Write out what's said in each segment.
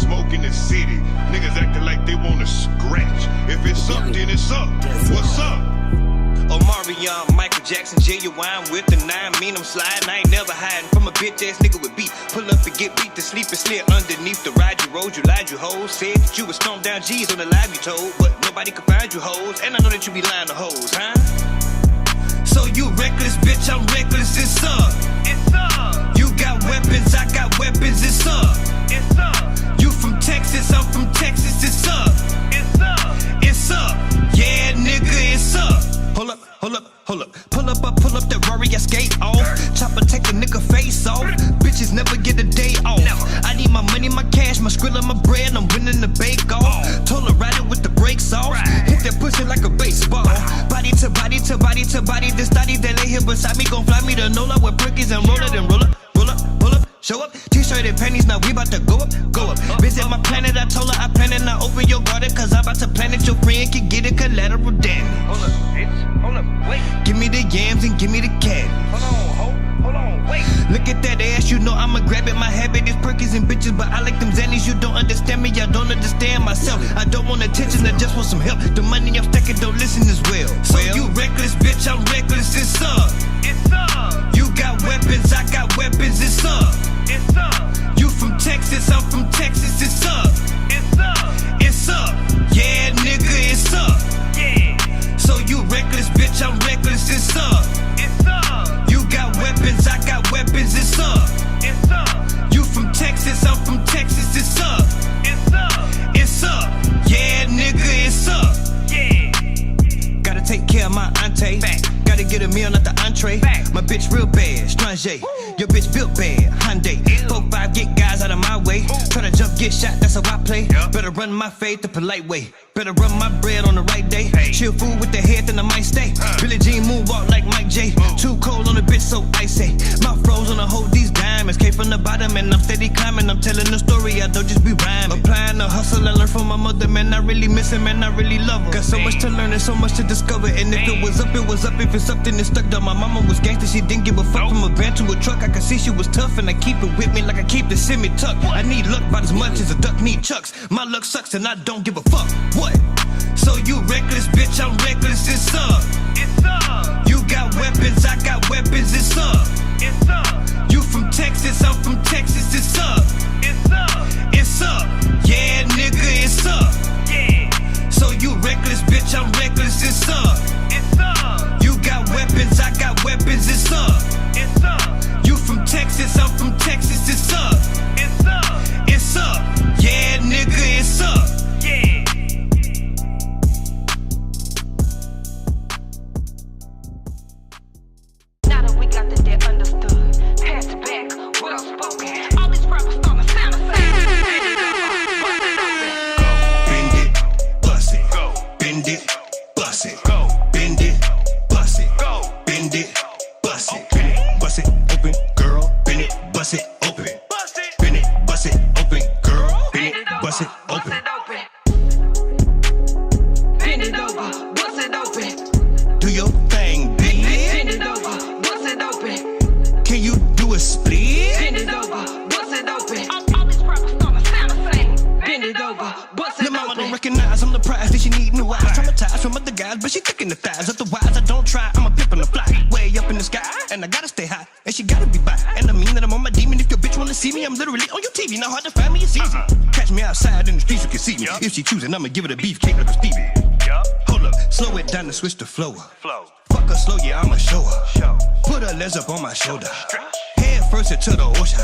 smoke in the city. Niggas acting like they wanna scratch. If it's up, then it's up. What's up? Omarion, Michael Jackson, genuine with the 9. Mean I'm sliding, I ain't never hiding from a bitch ass nigga with beat. Pull up and get beat to sleep and slid underneath the ride. You rode, you lied, you hoes. Said that you would stomp down G's on the live you told, but nobody could find you hoes. And I know that you be lying to hoes, huh? So you reckless, bitch, I'm reckless, it's up. It's up. You got weapons, I got weapons, it's up. It's up. You from Texas, I'm from Texas, it's up. It's up. It's up. Yeah, nigga, it's up. Hold up, hold up, hold up. Pull up that Rory, I skate off. Chopper take a nigga face off. Bitches never get a day off. I need my money, my cash, my skrill and my bread. I'm winning the bake off. Told her ride it with the brakes off. Hit that pussy like a baseball. Body to body to body to body. This study that lay here beside me gon' fly me to NOLA with brickies and roll it and roll up, roll up, roll up. Show up, t-shirt and panties, now we bout to go up, go up. Visit my planet, I told her I planted, now open your garden, cause I'm about to plant it, your friend can get a collateral damage. Hold up, bitch, hold up, wait. Give me the yams and give me the cat. Hold on, wait. Look at that ass, you know I'ma grab it, my habit is perkies and bitches, but I like them zannies, you don't understand me, I don't understand myself. I don't want attention, I just want some help. The money I'm stacking don't listen as well. So you reckless, bitch, I'm reckless, it's up. It's up. You got weapons, I got weapons, it's up. It's up. You from Texas, I'm from Texas, it's up. It's up. It's up. Yeah, nigga, it's up. Yeah. So you reckless, bitch, I'm reckless, it's up. It's up. You got weapons, I got weapons, it's up. It's up. You from Texas, I'm from Texas, it's up. It's up. It's up. Yeah, nigga, it's up. Yeah. Gotta take care of my auntie. Gotta get a meal, not the entree. My bitch real bad, strange. Your bitch built bad, Hyundai. 4-5, get guys out of my way. Try to jump, get shot, that's how I play. Better run my fade the polite way. Better run my bread on the right day. Chill food with the head, then I might stay. Billie Jean moonwalk like Mike J. Too cold on the bitch, so icy. My froze on the hold these diamonds. Came from the bottom and I'm steady climbing. I'm telling the story, I don't just be rhyming. Applying the hustle I learned from my mother, man. I really miss her, man. I really love her. Got so much to learn and so much to discover. And if it was up, it was up. If it's something that stuck down, my mama was gangster. She didn't give a fuck. From a van to a truck, I could see she was tough, and I keep it with me like I keep the semi tuck. I need luck about as much as a duck need chucks. My luck sucks and I don't give a fuck. What? So you reckless, bitch, I'm reckless, it's up. It's up. You got weapons, I got weapons, it's up. It's up. You from Texas, I'm from Texas, it's up. It's up. It's up. Yeah, nigga, it's up. Yeah. So you reckless, bitch, I'm reckless, it's up. It's up. You got weapons, I got weapons, it's up. It's up. You from Texas, I'm from Texas, it's up. It's up. It's up. Yeah, nigga, it's up. Yeah. Now that we got the debt understood, pass it back, well spoken. All these rappers starting to sound the same. Bend it, bust it, go. Bend it, bust it, go. Bend it, bust it, go. Bend it, bust it, bend it, bust it, open, girl. Bend it, bust it, open. Bust it, bend it, bust it, open, girl. Bend it, bust it, open. Bend it over, bust it open. Do your thing, bitch. Bend it over, bust it open. Can you do a split? Bend it over, bust it open. All these rappers starting to sound the same. Bend it over, bust it Your mama don't open. recognize I'm the prize that she need new eyes. Traumatized from other guys, but she thick in the thighs. Otherwise, I don't try. I'm a pimp and a fly. Way up in the sky, and I gotta stay high. And she gotta be by. And I mean that I'm on my demon. If your bitch wanna see me, I'm literally on your TV. Not hard to find me, it's easy. Catch me outside in the streets, you can see me. If she choosing, I'ma give it a beefcake like a Stevie. Hold up, slow it down and switch the flow. Fuck her slow, yeah, I'ma show her. Put her legs up on my shoulder. Head first into the ocean.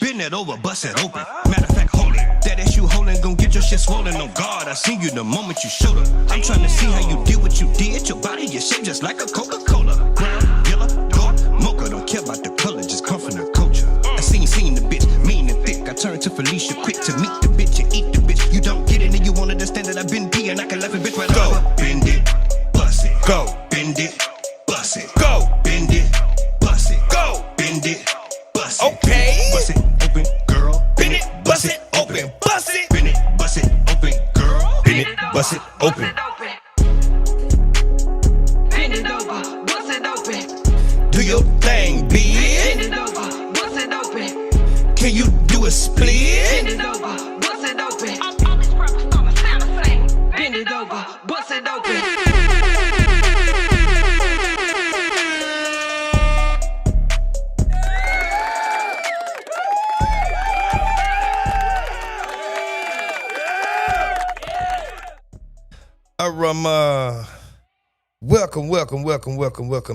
Bend it over, bust it open. Matter of fact, hold it. That ass you holding gon' get your shit swollen. On guard, I seen you the moment you showed her. I'm trying to see how you did what you did. Your body, your shape just like a Coca-Cola. Brown, yellow, dark, mocha. Don't care about the color, just come from the culture. I seen the bitch, mean and thick. I turned to Felicia quick to meet the bitch and eat the bitch. You don't get it and you won't understand that I've been peeing. I can laugh a bitch right now. Go, bend it, bust it. Go, bend it, bust it. Go, bend it, bust it. Go, bend it, bust it. Okay. Bust it open, girl. Bend it, bust it open. Bust it. Bend it, bust it open, girl. Bend it, bust it open. Bend it over, bust it open. Do your thing, bitch. Bend it over, bust it open. Can you do a split? Bend it over, bust Welcome,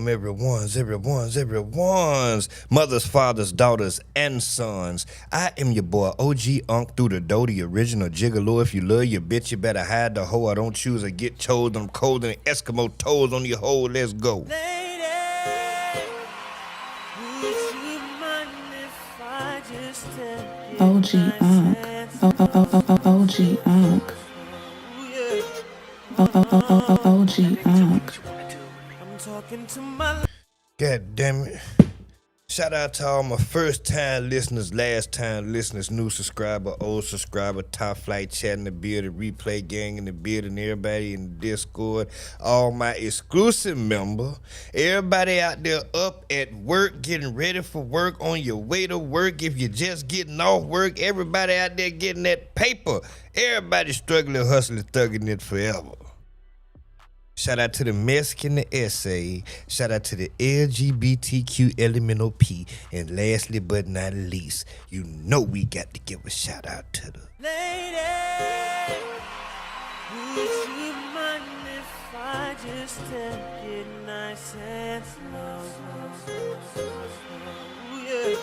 everyone's mothers, fathers, daughters, and sons. I am your boy, OG Unc through the dough, the original gigolo. If you love your bitch, you better hide the hoe. I don't choose or get chose. I'm colder than Eskimo toes on your hole. Let's go. Lady, would you mind if I just OG Unc. OG Unc. OG Unc. I'm talking to my God damn it. Shout out to all my first time listeners, last time listeners, new subscriber, old subscriber, top flight chat in the building, replay gang in the building, everybody in the Discord, all my exclusive member, everybody out there up at work, getting ready for work, on your way to work, if you're just getting off work, everybody out there getting that paper, everybody struggling, hustling, thugging it forever. Shout out to the Mexican, the SA. Shout out to the LGBTQ elemental P. And lastly but not least, you know we got to give a shout out to the lady. Would you mind if I just take it nice and slow? Yeah.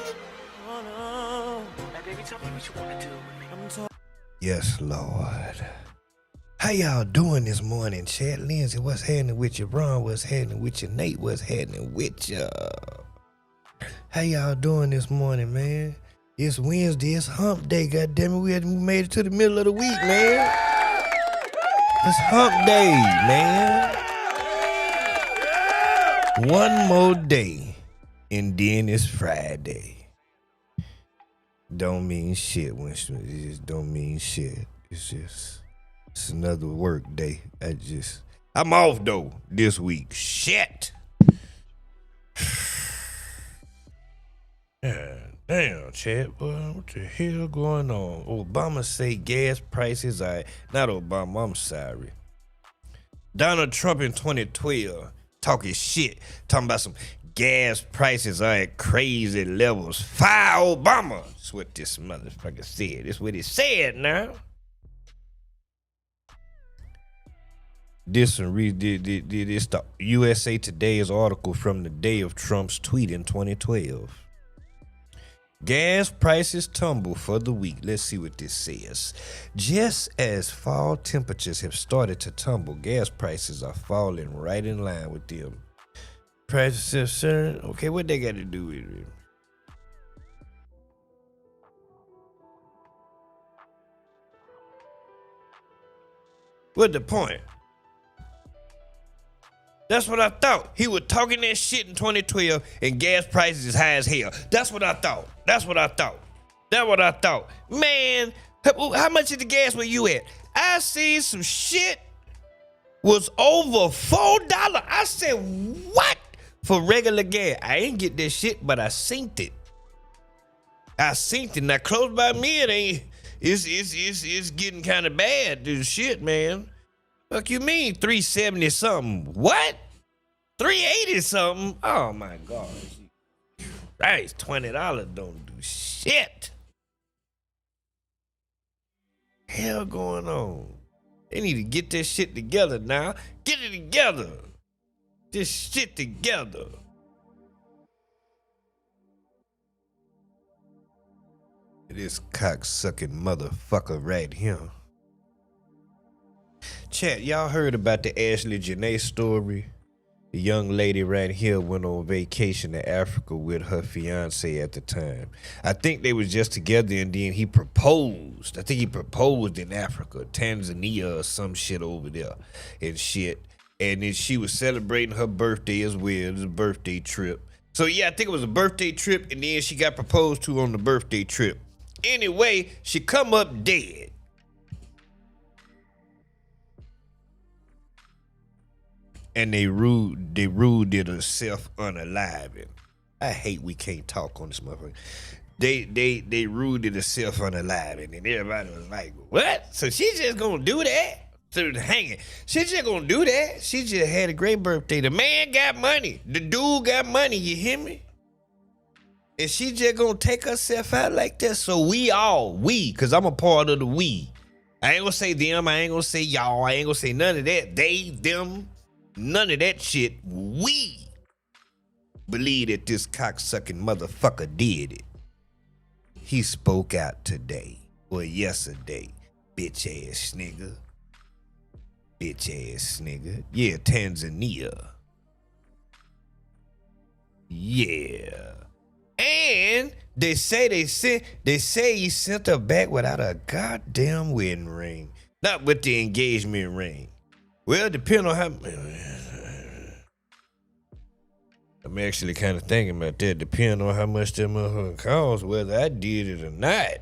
Oh no. Hey baby, tell me what you wanna do with me. I'm talking. Yes, Lord. How y'all doing this morning, Chad? Lindsay, what's happening with you? Ron, what's happening with you? Nate, what's happening with you? How y'all doing this morning, man? It's Wednesday, it's hump day, goddammit. We made it to the middle of the week, man. It's hump day, man. One more day, and then it's Friday. Don't mean shit, Winston. It just don't mean shit. It's another work day. I'm off though this week. Shit. Damn, Chad, boy, what the hell going on? Obama say gas prices are not Obama. I'm sorry. Donald Trump in 2012 talking shit, talking about some gas prices are at crazy levels. Fire Obama. That's what this motherfucker said. That's what he said now. This the USA Today's article from the day of Trump's tweet in 2012. Gas prices tumble for the week. Let's see what this says. Just as fall temperatures have started to tumble, gas prices are falling right in line with them. Prices have surged. Okay, what they got to do with it? What's the point? That's what I thought. He was talking that shit in 2012 and gas prices is high as hell. That's what I thought. Man, how much is the gas where you at? I seen some shit was over $4. I said, what? For regular gas. I ain't get that shit, but I synced it. Now close by me, it ain't. It's getting kind of bad. This shit, man. Fuck you mean 370 something? What? 380 something? Oh my God. Christ, $20 don't do shit. Hell going on? They need to get this shit together now. Get it together. This shit together. This cocksucking motherfucker right here. Chat, y'all heard about the Ashlee Jenae story? The young lady right here went on vacation to Africa with her fiance at the time. I think they was just together and then he proposed. I think he proposed in Africa, Tanzania or some shit over there and shit. And then she was celebrating her birthday as well. It was a birthday trip. So yeah, I think it was a birthday trip and then she got proposed to on the birthday trip. Anyway, she come up dead. And they ruled it a self-unaliving. I hate we can't talk on this motherfucker. They ruled it a self-unaliving, and everybody was like, what? So she just gonna do that? So hanging. She just gonna do that? She just had a great birthday. The man got money. The dude got money, you hear me? And she just gonna take herself out like that? So we, cause I'm a part of the we. I ain't gonna say them. I ain't gonna say y'all. I ain't gonna say none of that. They, them, none of that shit. We believe that this cocksucking motherfucker did it. He spoke out today or yesterday. Bitch ass nigga. Bitch ass nigga. Yeah, Tanzania. Yeah. And they say he sent her back without a goddamn wedding ring. Not with the engagement ring. Well, depending on how... I'm actually kind of thinking about that. Depending on how much that motherfucker costs, whether I did it or not.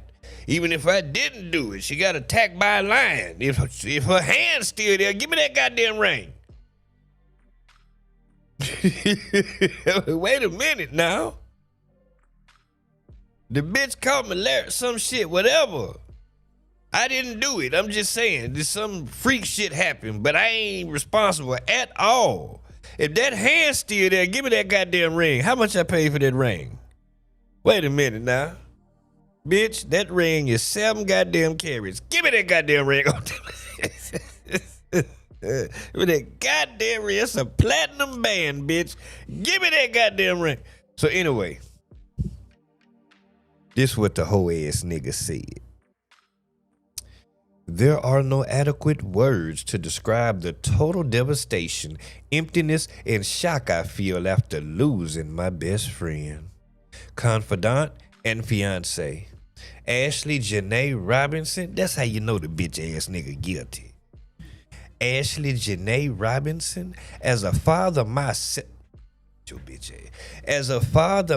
Even if I didn't do it, she got attacked by a lion. If her hand's still there, give me that goddamn ring. Wait a minute now. The bitch caught me some shit, whatever. I didn't do it. I'm just saying, there's some freak shit happened, but I ain't responsible at all. If that hand's still there, give me that goddamn ring. How much I paid for that ring? Wait a minute now. Bitch, that ring is 7 goddamn carats. Give me that goddamn ring. Give me that goddamn ring. It's a platinum band, bitch. Give me that goddamn ring. So anyway, this what the whole ass nigga said. There are no adequate words to describe the total devastation, emptiness, and shock I feel after losing my best friend, confidant, and fiance, Ashlee Jenae Robinson. That's how you know the bitch ass nigga guilty. Ashlee Jenae Robinson, as a father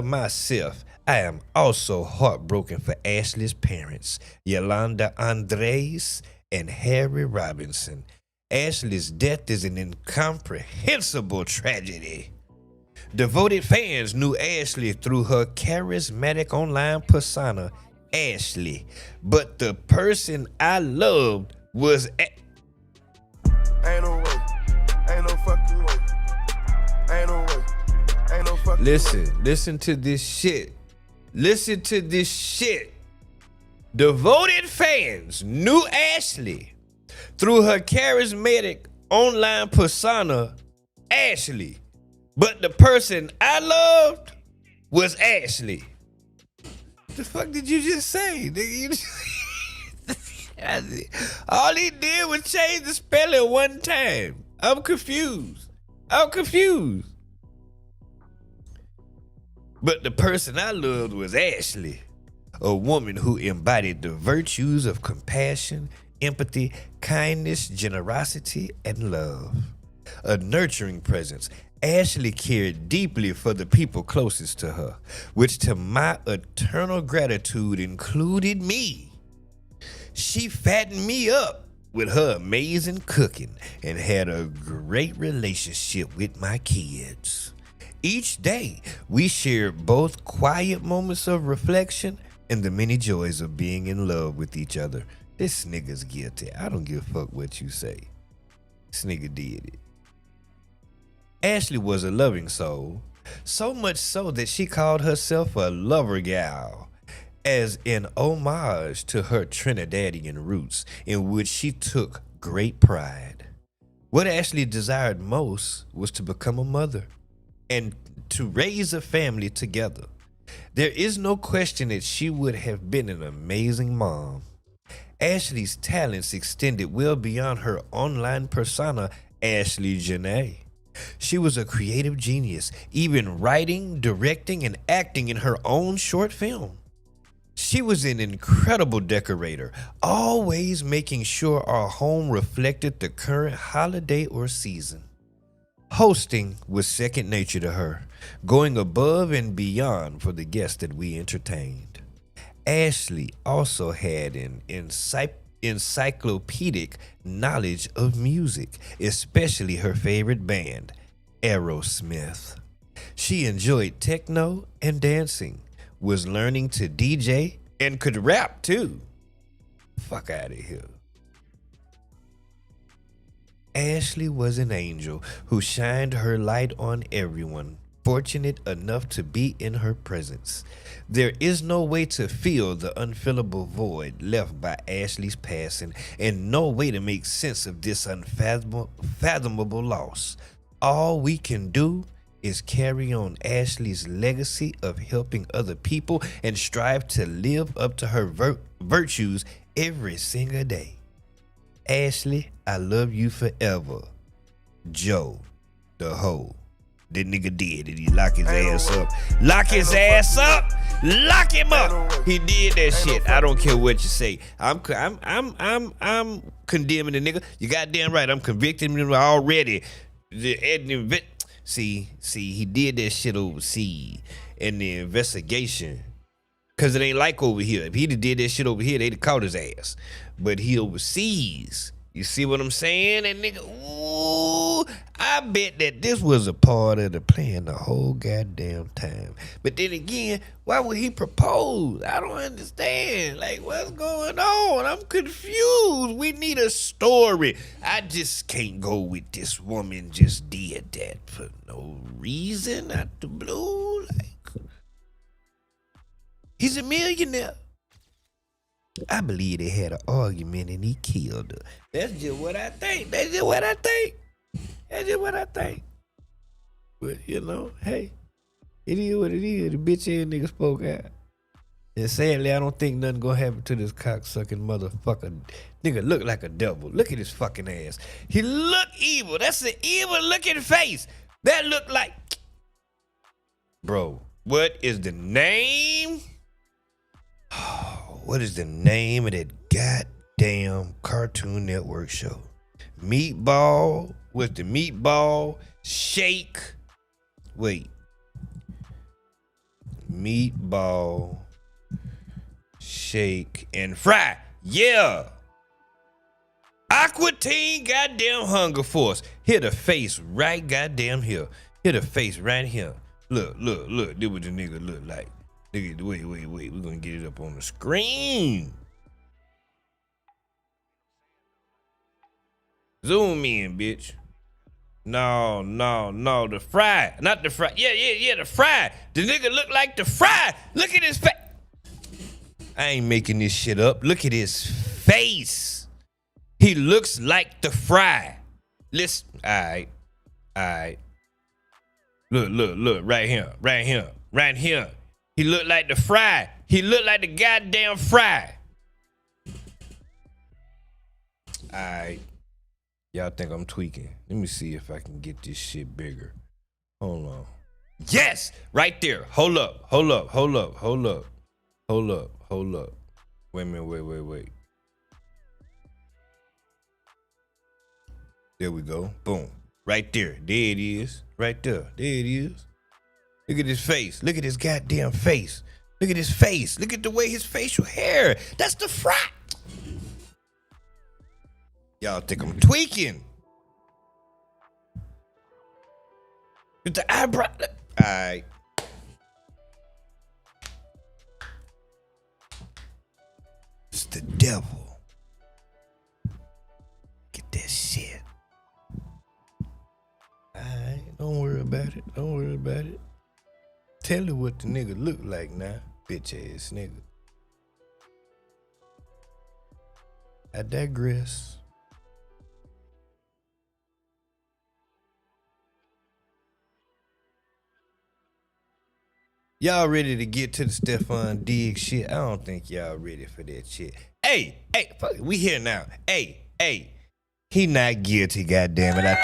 myself, I am also heartbroken for Ashlee's parents, Yolanda Andres and Harry Robinson. Ashlee's death is an incomprehensible tragedy. Devoted fans knew Ashlee through her charismatic online persona, Ashlee, but the person I loved was Ain't no way. Ain't no fucking way. Ain't no way. Ain't no fucking way. Listen to this shit. Listen to this shit. Devoted fans knew Ashlee through her charismatic online persona, Ashlee, but the person I loved was Ashlee. The fuck did you just say, nigga? All he did was change the spelling one time. I'm confused. But the person I loved was Ashlee, a woman who embodied the virtues of compassion, empathy, kindness, generosity, and love. A nurturing presence, Ashlee cared deeply for the people closest to her, which to my eternal gratitude included me. She fattened me up with her amazing cooking and had a great relationship with my kids. Each day, we shared both quiet moments of reflection and the many joys of being in love with each other. This nigga's guilty. I don't give a fuck what you say. This nigga did it. Ashlee was a loving soul, so much so that she called herself a lover gal, as an homage to her Trinidadian roots, in which she took great pride. What Ashlee desired most was to become a mother and to raise a family together. There is no question that she would have been an amazing mom. Ashlee's talents extended well beyond her online persona, Ashlee Jenae. She was a creative genius, even writing, directing, and acting in her own short film. She was an incredible decorator, always making sure our home reflected the current holiday or season. Hosting was second nature to her, going above and beyond for the guests that we entertained. Ashlee also had an encyclopedic knowledge of music, especially her favorite band, Aerosmith. She enjoyed techno and dancing, was learning to DJ, and could rap too. Fuck out of here. Ashlee was an angel who shined her light on everyone fortunate enough to be in her presence. There is no way to fill the unfillable void left by Ashlee's passing, and no way to make sense of this unfathomable loss. All we can do is carry on Ashlee's legacy of helping other people and strive to live up to her virtues every single day. Ashlee, I love you forever. Joe, the hoe. That nigga did it. He lock his ass up. Lock his ass up. Lock him up. He did that shit. I don't care what you say. I'm condemning the nigga. You goddamn right. I'm convicting him already. See, he did that shit overseas in the investigation. Cause it ain't like over here. If he did that shit over here, they'd have caught his ass. But he overseas. You see what I'm saying? And nigga, ooh, I bet that this was a part of the plan the whole goddamn time. But then again, why would he propose? I don't understand. Like, what's going on? I'm confused. We need a story. I just can't go with this woman just did that for no reason, out the blue. Like, he's a millionaire. I believe they had an argument and he killed her. That's just what I think. That's just what I think. But, you know, hey, it is what it is. The bitch ass nigga spoke out. And sadly, I don't think nothing gonna happen to this cocksucking motherfucker. Nigga look like a devil. Look at his fucking ass. He look evil. That's an evil looking face. That look like... Bro, what is the name? What is the name of that goddamn Cartoon Network show? Meatball with the meatball shake. Wait. Meatball shake and fry. Yeah. Aqua Teen goddamn Hunger Force. Hit the face right goddamn here. Hit the face right here. Look. This what the nigga look like. Wait. We're gonna get it up on the screen. Zoom in, bitch. No. The fry. Not the fry. Yeah, the fry. The nigga look like the fry. Look at his face. I ain't making this shit up. Look at his face. He looks like the fry. Listen. All right. Look. Right here. He looked like the fry. He looked like the goddamn fry. Alright. Y'all think I'm tweaking. Let me see if I can get this shit bigger. Hold on. Yes! Right there. Hold up. Wait a minute. Wait. There we go. Boom. Right there. There it is. Right there. There it is. Look at his face. Look at his goddamn face. Look at his face. Look at the way his facial hair. That's the fry. Y'all think I'm tweaking. With the eyebrow. Alright. It's the devil. Get that shit. Alright. Don't worry about it. Tell you what the nigga look like now, bitch ass nigga. I digress. Y'all ready to get to the Stefon Diggs shit? I don't think y'all ready for that shit. Hey, fuck it, we here now. Hey, he not guilty, goddammit. I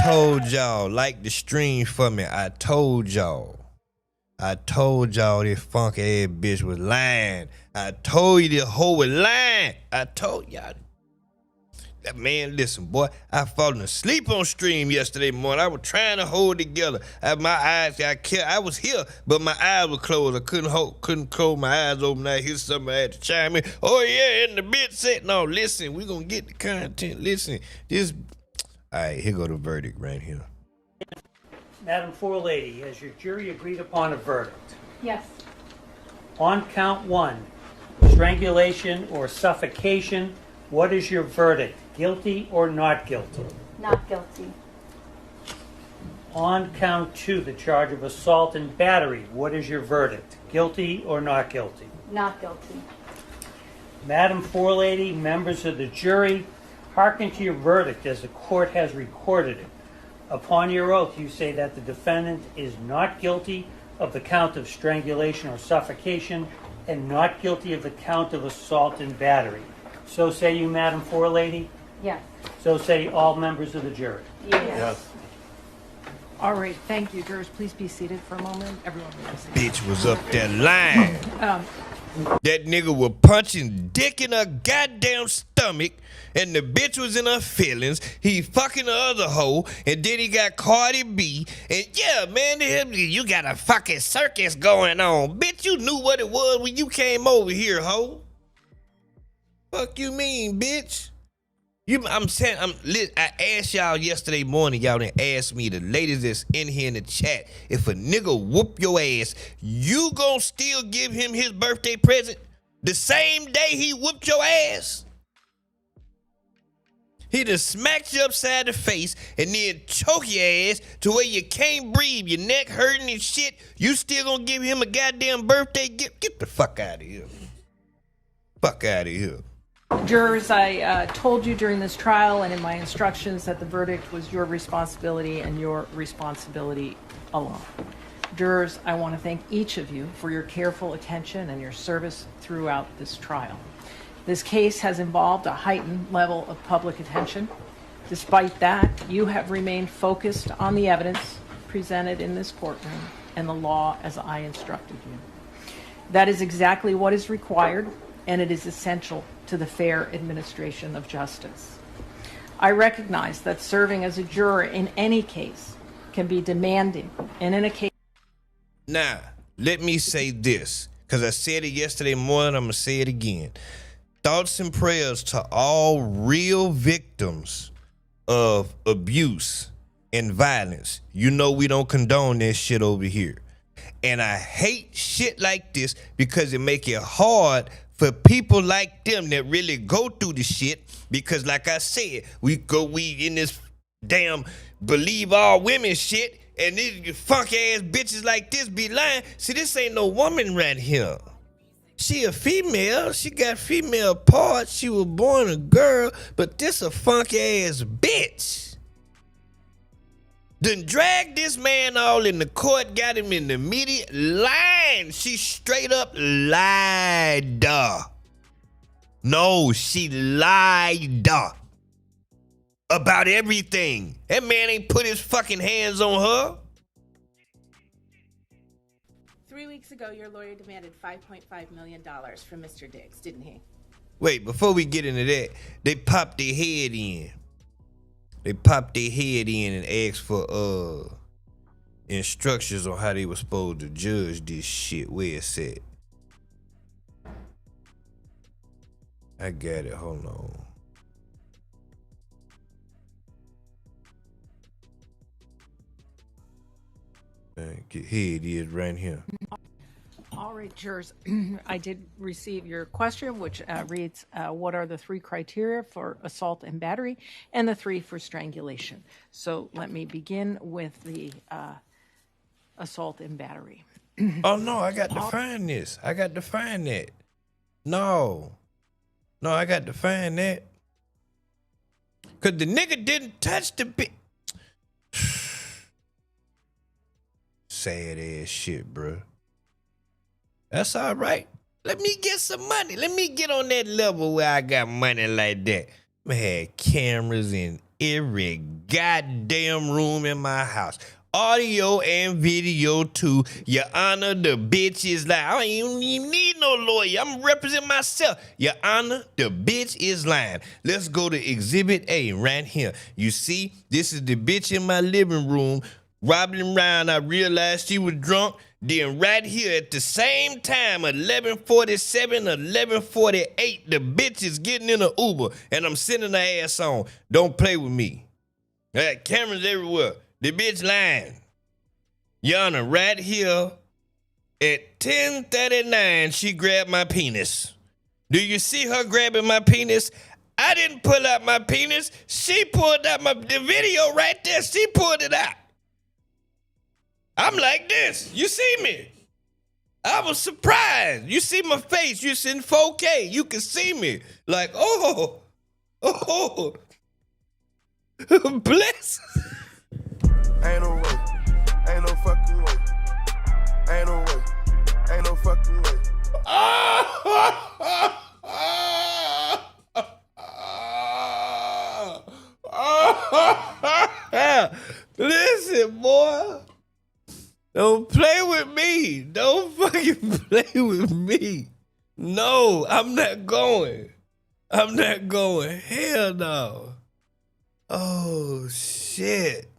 told y'all, like the stream for me. I told y'all this funky ass bitch was lying. I told you this hoe was lying. I told y'all. That man, listen, boy, I fallen asleep on stream yesterday morning. I was trying to hold it together. I was here, but my eyes were closed. I couldn't close my eyes open. I hear somebody had to chime in. Oh yeah, and the bitch said, no, listen, we gonna get the content. Listen, this. All right, here go the verdict right here. Madam Forelady, has your jury agreed upon a verdict? Yes. On count 1, strangulation or suffocation, what is your verdict? Guilty or not guilty? Not guilty. On count 2, the charge of assault and battery, what is your verdict? Guilty or not guilty? Not guilty. Madam Forelady, members of the jury, hearken to your verdict as the court has recorded it. Upon your oath, you say that the defendant is not guilty of the count of strangulation or suffocation and not guilty of the count of assault and battery. So say you, Madam Forelady? Yes. So say all members of the jury. Yes. All right, thank you. Jurors, please be seated for a moment. Everyone be seated. Bitch was up that line. That nigga was punching dick in her goddamn stomach, and the bitch was in her feelings. He fucking the other hoe, and then he got Cardi B. And yeah, man, you got a fucking circus going on. Bitch, you knew what it was when you came over here, hoe. Fuck you mean, bitch? I asked y'all yesterday morning, y'all didn't ask me, the ladies that's in here in the chat, if a nigga whoop your ass, you gon' still give him his birthday present the same day he whooped your ass? He done smacked you upside the face and then choke your ass to where you can't breathe, your neck hurting and shit. You still gonna give him a goddamn birthday gift? Get the fuck out of here. Fuck out of here. Jurors, I told you during this trial and in my instructions that the verdict was your responsibility and your responsibility alone. Jurors, I want to thank each of you for your careful attention and your service throughout this trial. This case has involved a heightened level of public attention. Despite that, you have remained focused on the evidence presented in this courtroom and the law as I instructed you. That is exactly what is required, and it is essential to the fair administration of justice. I recognize that serving as a juror in any case can be demanding, and in a case... Now, let me say this, because I said it yesterday morning, I'm going to say it again. Thoughts and prayers to all real victims of abuse and violence. You know we don't condone that shit over here. And I hate shit like this because it make it hard for people like them that really go through the shit, because like I said, we in this damn believe all women shit, and these funky ass bitches like this be lying. See, this ain't no woman right here. She a female, she got female parts, she was born a girl, but this a funky ass bitch. Then drag this man all in the court, got him in the media, lying. She straight up lied. No, she lied about everything. That man ain't put his fucking hands on her. 3 weeks ago, your lawyer demanded $5.5 million from Mr. Diggs, didn't he? Wait, before we get into that, they popped their head in. They popped their head in and asked for instructions on how they were supposed to judge this shit. Where it's at. I got it. Hold on. Here it is right here. All right, jurors, I did receive your question, which reads, what are the 3 criteria for assault and battery and the 3 for strangulation? So let me begin with the assault and battery. Oh, no, I got to find this. I got to find that. No, I got to find that. Because the nigga didn't touch the bitch. Sad ass shit, bruh. That's all right. Let me get some money. Let me get on that level where I got money like that. I had cameras in every goddamn room in my house. Audio and video too. Your Honor, the bitch is lying. I don't even need no lawyer. I'm representing myself. Your Honor, the bitch is lying. Let's go to Exhibit A right here. You see, this is the bitch in my living room. Robbing around, I realized she was drunk. Then right here at the same time, 11:47, 11:48, the bitch is getting in an Uber, and I'm sending her ass on. Don't play with me. I got cameras everywhere. The bitch lying. Your Honor, right here at 10:39, she grabbed my penis. Do you see her grabbing my penis? I didn't pull out my penis. She pulled out the video right there. She pulled it out. I'm like this. You see me? I was surprised. You see my face. You see in 4K. You can see me. Like, oh. Bless. Ain't no way. Ain't no fucking way. Ain't no way. Ain't no fucking way. Listen, boy. Don't play with me. Don't fucking play with me. No, I'm not going. I'm not going. Hell no. Oh, shit.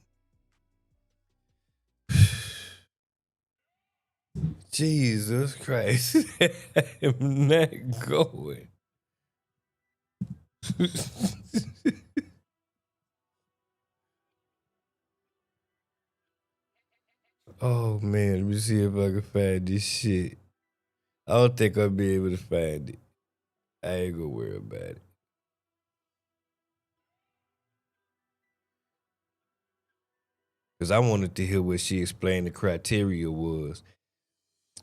Jesus Christ. I'm not going. Oh, man. Let me see if I can find this shit. I don't think I'll be able to find it. I ain't gonna worry about it. Because I wanted to hear what she explained the criteria was.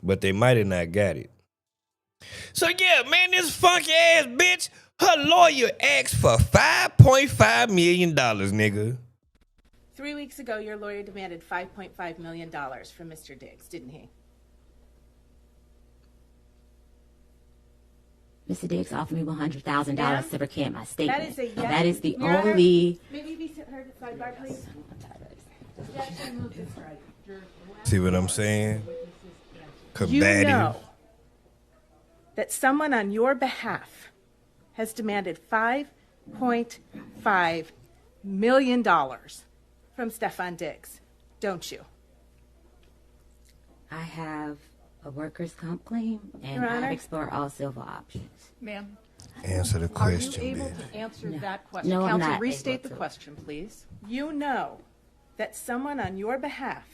But they might have not got it. So, yeah, man, this funky-ass bitch, her lawyer asked for $5.5 million, nigga. 3 weeks ago, your lawyer demanded $5.5 million from Mr. Diggs, didn't he? Mr. Diggs offered me $100,000 to recant my statement. That is a yes. That is the Your Honor, only... Maybe be heard at sidebar, please. See what I'm saying? You know that someone on your behalf has demanded $5.5 million from Stefon Diggs, don't you? I have a workers' comp claim, and Your Honor? I've explored all civil options. Ma'am, Answer the question, are you able bitch. to answer that question? No, I'm Counsel, not restate able the to. question, please. You know that someone on your behalf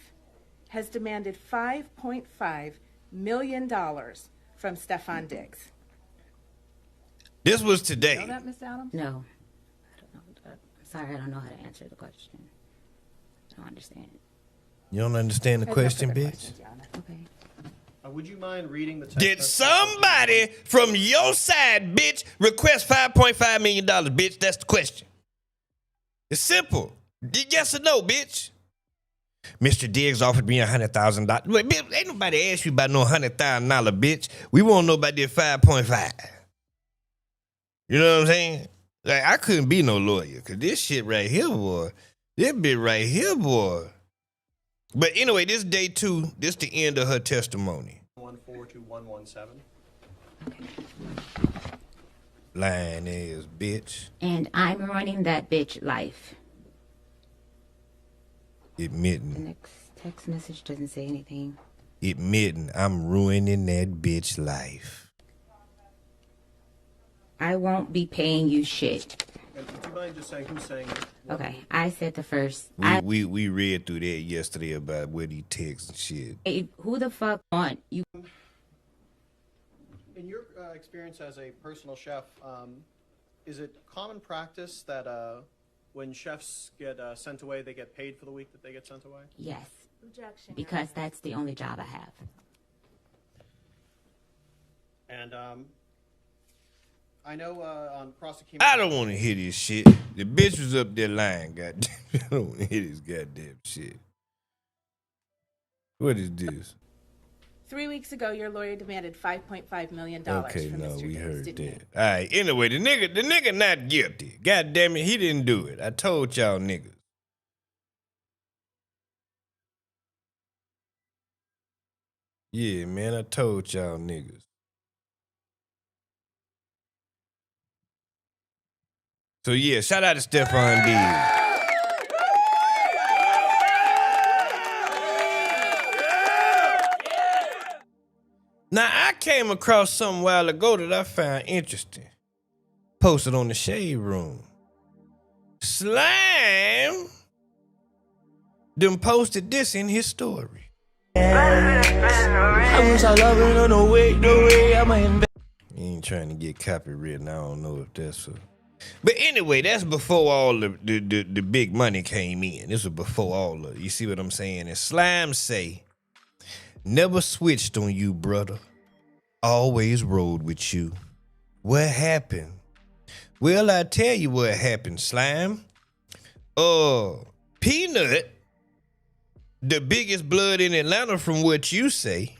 has demanded $5.5 million from Stefon Diggs. This was You today. know that, Miss Adams? No. I don't know. Sorry, I don't know how to answer the question. I don't understand. You don't understand the question, bitch? Okay. Would you mind reading the text? Did somebody from your side, bitch, request $5.5 million, bitch? That's the question. It's simple. Yes or no, bitch? Mr. Diggs offered me $100,000. Wait, bitch, ain't nobody asked you about no $100,000, bitch. We want to know about this 5.5. You know what I'm saying? Like, I couldn't be no lawyer, because this shit right here, boy. This bit right here, boy. But anyway, this day 2, this the end of her testimony. 142117. Lying ass bitch. And I'm running that bitch life. Admitting. The next text message doesn't say anything. Admitting I'm ruining that bitch life. I won't be paying you shit. And would you mind just saying who's saying it? Okay, I said the first. We read through that yesterday about what he texts and shit. Hey, who the fuck want you? In your experience as a personal chef, is it common practice that when chefs get sent away, they get paid for the week that they get sent away? Yes. Objection. Because that's the only job I have. And I know on prosecution. I don't want to hear this shit. The bitch was up there lying, goddamn. I don't want to hear this goddamn shit. What is this? 3 weeks ago, your lawyer demanded $5.5 million Okay, from no, Mr. we Diggs, heard didn't that. All right, anyway, the nigga not guilty. God damn it, he didn't do it. I told y'all niggas. Yeah, man, I told y'all niggas. So yeah, shout out to Stefon Diggs. Now, I came across something a while ago that I found interesting. Posted on the Shade Room. Slime done posted this in his story. I wish I love it, no way, I'm a He ain't trying to get copywritten. I don't know if that's a... But anyway, that's before all the big money came in. This was before all of it. You see what I'm saying? And Slime say, never switched on you, brother. Always rode with you. What happened? Well, I tell you what happened, Slime. Peanut, the biggest blood in Atlanta from what you say,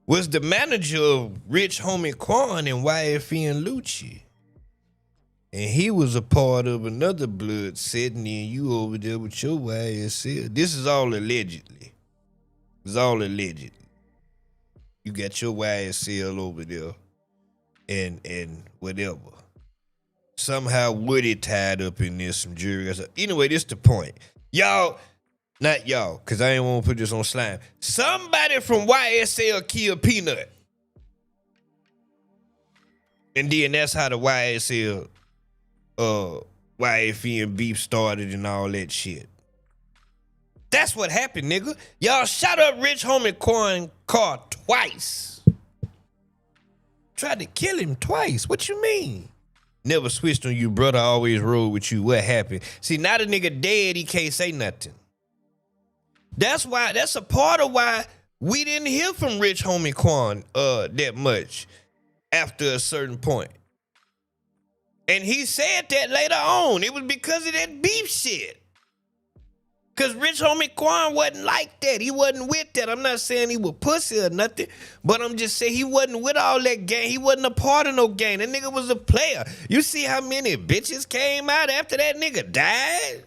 was the manager of Rich Homie Quan and YFE and Lucci. And he was a part of another blood setting in you over there with your YSL. This is all allegedly. It's all allegedly. You got your YSL over there and whatever. Somehow Woody tied up in this, some jury. Anyway, this the point. Y'all, not y'all, because I ain't want to put this on Slime. Somebody from YSL killed Peanut. And then that's how the YSL, YFE and beef started and all that shit. That's what happened, nigga. Y'all shot up Rich Homie Quan car twice. Tried to kill him twice. What you mean? Never switched on you, brother. Always rode with you. What happened? See, now the nigga dead, he can't say nothing. That's a part of why we didn't hear from Rich Homie Quan that much after a certain point. And he said that later on. It was because of that beef shit. Because Rich Homie Quan wasn't like that. He wasn't with that. I'm not saying he was pussy or nothing, but I'm just saying he wasn't with all that gang. He wasn't a part of no gang. That nigga was a player. You see how many bitches came out after that nigga died?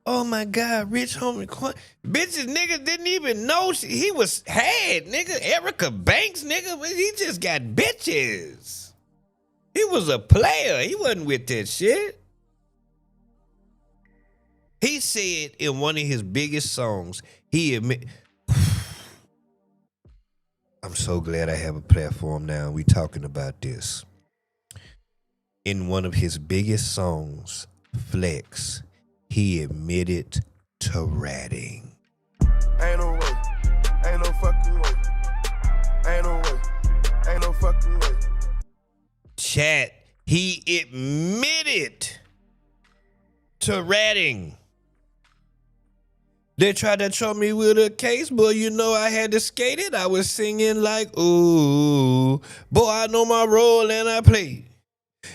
Oh my God, Rich Homie Quan. Bitches, niggas didn't even know he was had, nigga. Erica Banks, nigga. He just got bitches. He was a player. He wasn't with that shit. He said in one of his biggest songs, he admit. I'm so glad I have a platform now. We talking about this. In one of his biggest songs, Flex, he admitted to ratting. Ain't no way. Ain't no fucking way. Ain't no way. Ain't no fucking way. Chat, he admitted to ratting. They tried to throw me with a case, but you know I had to skate it. I was singing like, ooh, boy, I know my role and I played.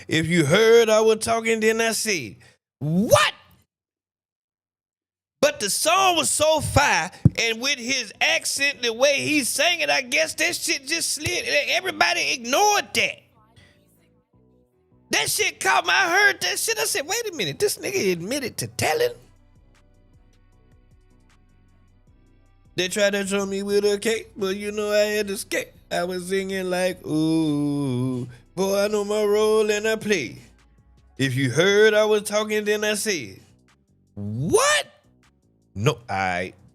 If you heard I was talking, then I said, what? But the song was so fire, and with his accent, the way he sang it, I guess that shit just slid. Everybody ignored that. That shit caught me. I heard that shit. I said, wait a minute, this nigga admitted to telling? They tried to throw me with a cake, but you know I had to skate. I was singing like, ooh, boy, I know my role and I play. If you heard I was talking, then I said, what? No,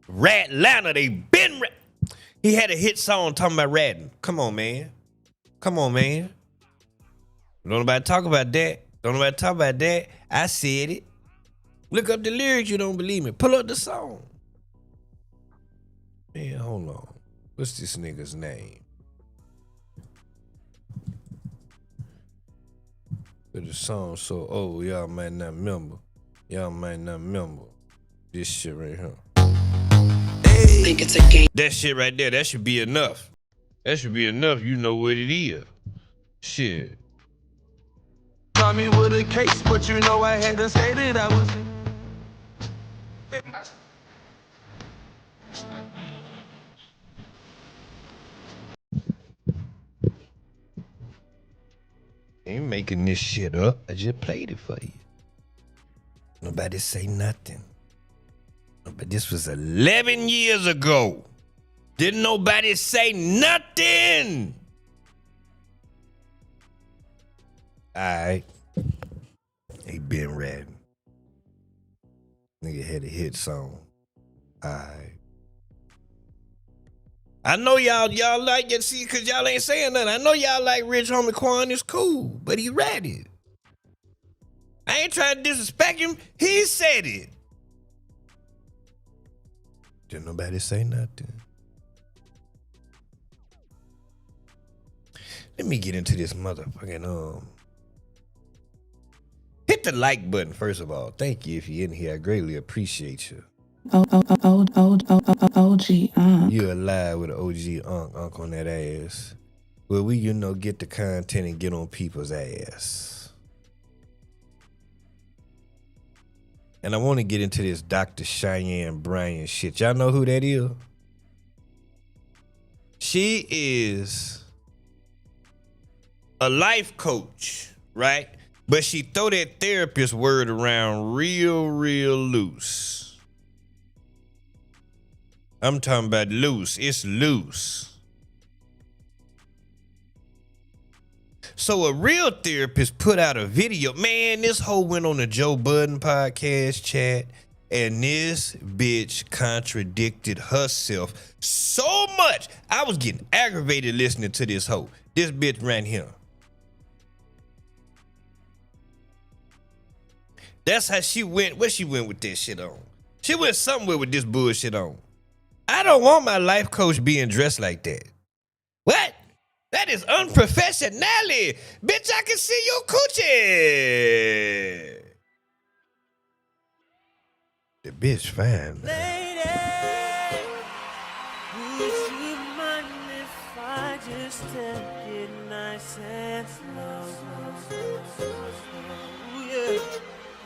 Ratlanta, they been He had a hit song talking about ratting. Come on, man. Come on, man. Don't nobody talk about that. Don't nobody talk about that. I said it. Look up the lyrics, you don't believe me. Pull up the song. Man, hold on. What's this nigga's name? But the song so old, y'all might not remember. Y'all might not remember this shit right here. Hey, think it's a game. That shit right there, that should be enough. That should be enough. You know what it is. Shit. Saw me with a case, but you know I had to say that I was. Ain't making this shit up. I just played it for you. Nobody say nothing. But this was 11 years ago. Didn't nobody say nothing. Alright. He been ratting. Nigga had a hit song. Alright. I know y'all like it, see, cause y'all ain't saying nothing. I know y'all like Rich Homie Quan is cool, but he ratted. I ain't trying to disrespect him. He said it. Didn't nobody say nothing. Let me get into this motherfucking hit the like button first of all. Thank you if you're in here. I greatly appreciate you. OG You're alive with an OG unk on that ass. Well, we get the content and get on people's ass. And I want to get into this Dr. Cheyenne Bryant shit. Y'all know who that is? She is a life coach, right? But she throw that therapist word around real loose. I'm talking about loose. It's loose. So a real therapist put out a video. Man, this hoe went on the Joe Budden podcast chat, and this bitch contradicted herself so much. I was getting aggravated listening to this hoe. This bitch ran here. That's how she went. Where she went with this shit on? She went somewhere with this bullshit on. I don't want my life coach being dressed like that. What? That is unprofessionally. Bitch, I can see your coochie. The bitch fine. Lady, would you mind if I just take it nice and slow? Yeah.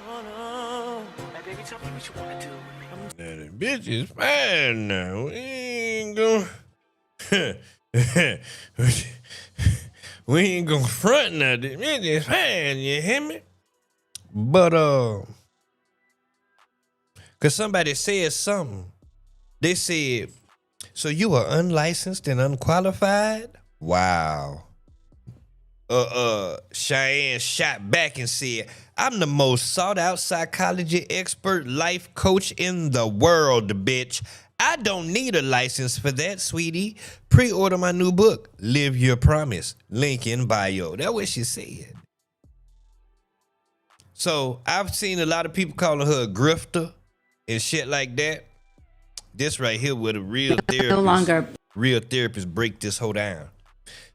Oh no. Hey baby, tell me what you want to do with me. Now, the bitch is fine now. We ain't gonna we ain't gonna front now. The bitch is fine, you hear me? But cause somebody said something. They said, so you are unlicensed and unqualified? Wow. Cheyenne shot back and said, I'm the most sought out psychology expert life coach in the world, bitch. I don't need a license for that, sweetie. Pre-order my new book, Live Your Promise. Link in bio. That's what she said. So I've seen a lot of people calling her a grifter and shit like that. This right here with a real therapist break this whole down.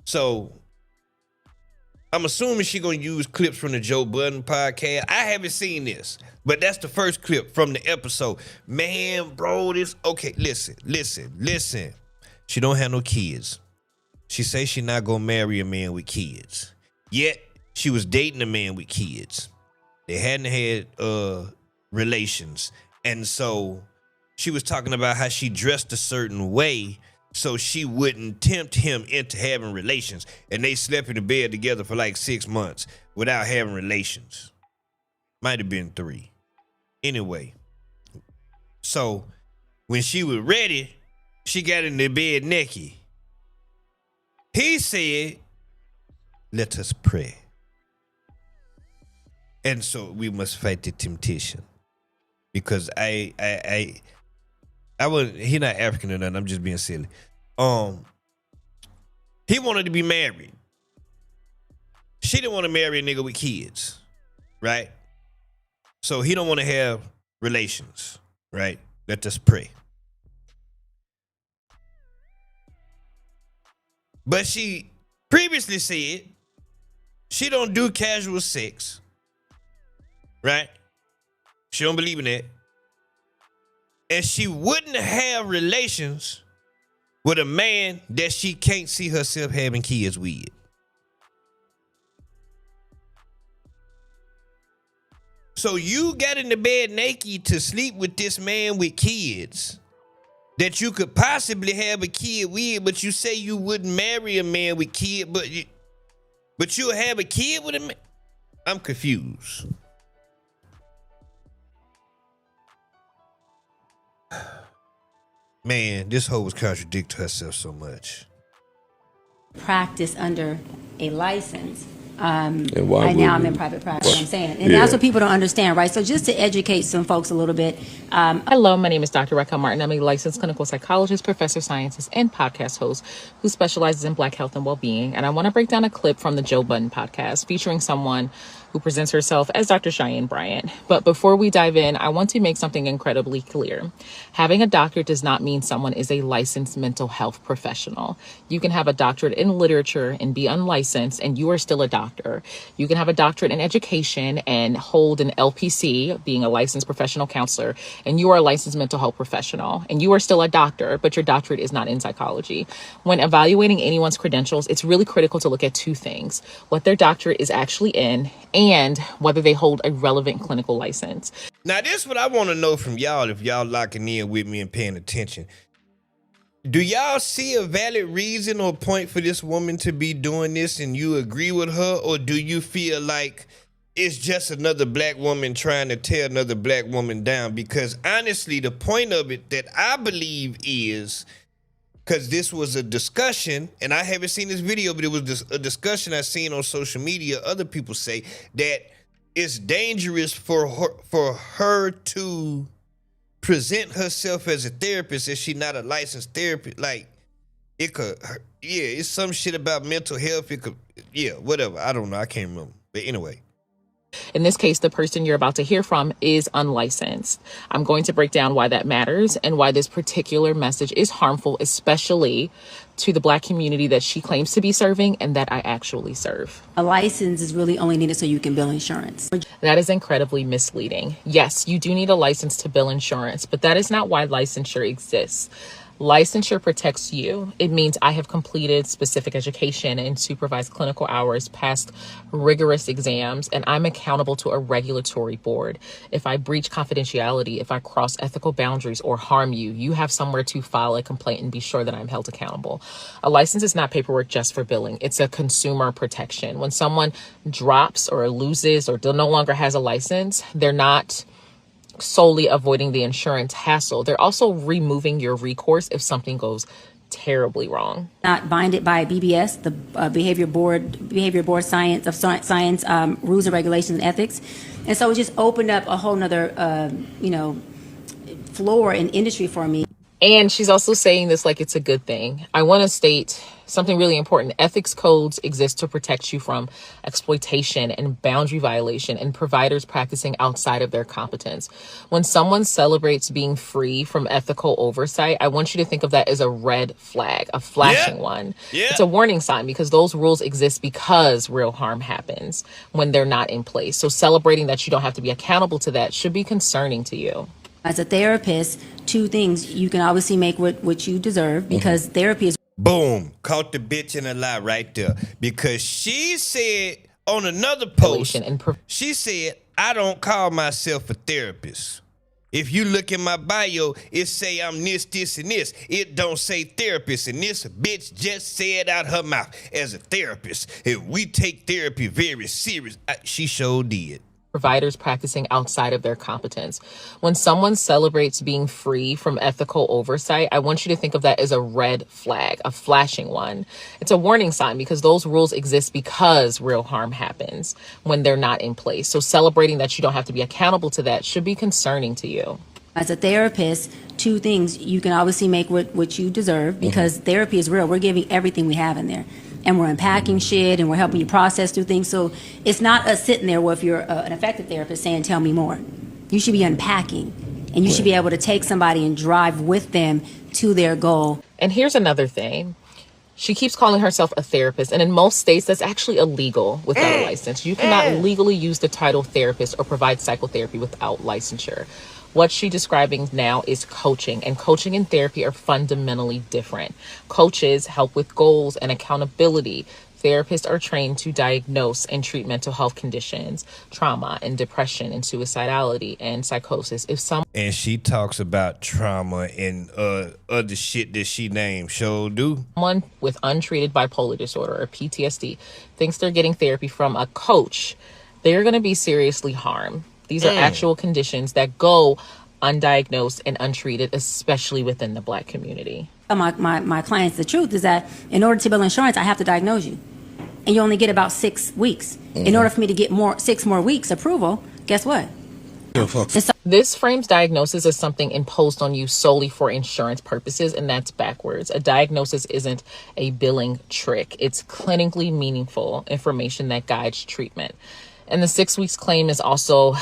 So I'm assuming she gonna use clips from the Joe Budden podcast. I haven't seen this, but that's the first clip from the episode. Man, bro, okay, listen. She don't have no kids. She say she not gonna marry a man with kids. Yet, she was dating a man with kids. They hadn't had relations. And so she was talking about how she dressed a certain way so she wouldn't tempt him into having relations. And they slept in the bed together for like 6 months without having relations. Might have been 3. Anyway, so when she was ready, she got in the bed naked. He said, let us pray. And so we must fight the temptation. Because he not African or nothing. I'm just being silly. He wanted to be married. She didn't want to marry a nigga with kids, right? So he don't want to have relations, right? Let us pray. But she previously said she don't do casual sex, right? She don't believe in that. And she wouldn't have relations with a man that she can't see herself having kids with. So you got in the bed naked to sleep with this man with kids that you could possibly have a kid with, but you say you wouldn't marry a man with kids, but you'll have a kid with a man? I'm confused. Man, this hoe was contradicting herself so much. Practice under a license. Right now I'm in private practice, I'm saying. And that's what people don't understand, right? So just to educate some folks a little bit. Hello, my name is Dr. Raquel Martin. I'm a licensed clinical psychologist, professor of sciences, and podcast host who specializes in Black health and well-being. And I want to break down a clip from the Joe Budden podcast featuring someone who presents herself as Dr. Cheyenne Bryant. But before we dive in, I want to make something incredibly clear. Having a doctorate does not mean someone is a licensed mental health professional. You can have a doctorate in literature and be unlicensed, and you are still a doctor. You can have a doctorate in education and hold an LPC, being a licensed professional counselor, and you are a licensed mental health professional, and you are still a doctor, but your doctorate is not in psychology. When evaluating anyone's credentials, it's really critical to look at two things: what their doctorate is actually in, and whether they hold a relevant clinical license. Now, this is what I want to know from y'all, if y'all locking in with me and paying attention. Do y'all see a valid reason or point for this woman to be doing this and you agree with her? Or do you feel like it's just another black woman trying to tear another black woman down? Because honestly, the point of it that I believe is, because this was a discussion, and I haven't seen this video, but it was a discussion I seen on social media. Other people say that it's dangerous for her to present herself as a therapist if she's not a licensed therapist. Like, it could, it's some shit about mental health. It could, whatever. I don't know. I can't remember. But anyway. In this case, the person you're about to hear from is unlicensed. I'm going to break down why that matters and why this particular message is harmful, especially to the black community that she claims to be serving and that I actually serve. A license is really only needed so you can bill insurance. That is incredibly misleading. Yes, you do need a license to bill insurance, but that is not why licensure exists. Licensure protects you. It means I have completed specific education and supervised clinical hours, passed rigorous exams, and I'm accountable to a regulatory board. If I breach confidentiality, if I cross ethical boundaries or harm you, you have somewhere to file a complaint and be sure that I'm held accountable. A license is not paperwork just for billing. It's a consumer protection. When someone drops or loses or no longer has a license, they're not solely avoiding the insurance hassle. They're also removing your recourse if something goes terribly wrong. Not binded by BBS, the Behavior Board Science rules and regulations and ethics. And so it just opened up a whole nother, floor in industry for me. And she's also saying this like it's a good thing. I want to state something really important. Ethics codes exist to protect you from exploitation and boundary violation and providers practicing outside of their competence. When someone celebrates being free from ethical oversight, I want you to think of that as a red flag, a flashing one. Yeah. It's a warning sign because those rules exist because real harm happens when they're not in place. So celebrating that you don't have to be accountable to that should be concerning to you. As a therapist, two things: you can obviously make what you deserve, because therapy is... Boom. Caught the bitch in a lie right there. Because she said on another post, she said, I don't call myself a therapist. If you look in my bio, it say I'm this, this, and this. It don't say therapist. And this bitch just said out her mouth, as a therapist, if we take therapy very serious, she sure did. Providers practicing outside of their competence. When someone celebrates being free from ethical oversight, I want you to think of that as a red flag, a flashing one. It's a warning sign because those rules exist because real harm happens when they're not in place. So celebrating that you don't have to be accountable to that should be concerning to you. As a therapist, two things: you can obviously make what you deserve, because therapy is real. We're giving everything we have in there. And we're unpacking shit, and we're helping you process through things. So it's not us sitting there if you're an effective therapist saying, tell me more. You should be unpacking, and you should be able to take somebody and drive with them to their goal. And here's another thing. She keeps calling herself a therapist, and in most states, that's actually illegal without a license. You cannot legally use the title therapist or provide psychotherapy without licensure. What she's describing now is coaching, and coaching and therapy are fundamentally different. Coaches help with goals and accountability. Therapists are trained to diagnose and treat mental health conditions, trauma and depression and suicidality and psychosis. And she talks about trauma and other shit that she named. Sure do. Someone with untreated bipolar disorder or PTSD thinks they're getting therapy from a coach, they're going to be seriously harmed. These are actual conditions that go undiagnosed and untreated, especially within the black community. My clients, the truth is that in order to bill insurance, I have to diagnose you. And you only get about 6 weeks. In order for me to get 6 more weeks approval, guess what? This frames diagnosis as something imposed on you solely for insurance purposes, and that's backwards. A diagnosis isn't a billing trick. It's clinically meaningful information that guides treatment. And the 6 weeks claim is also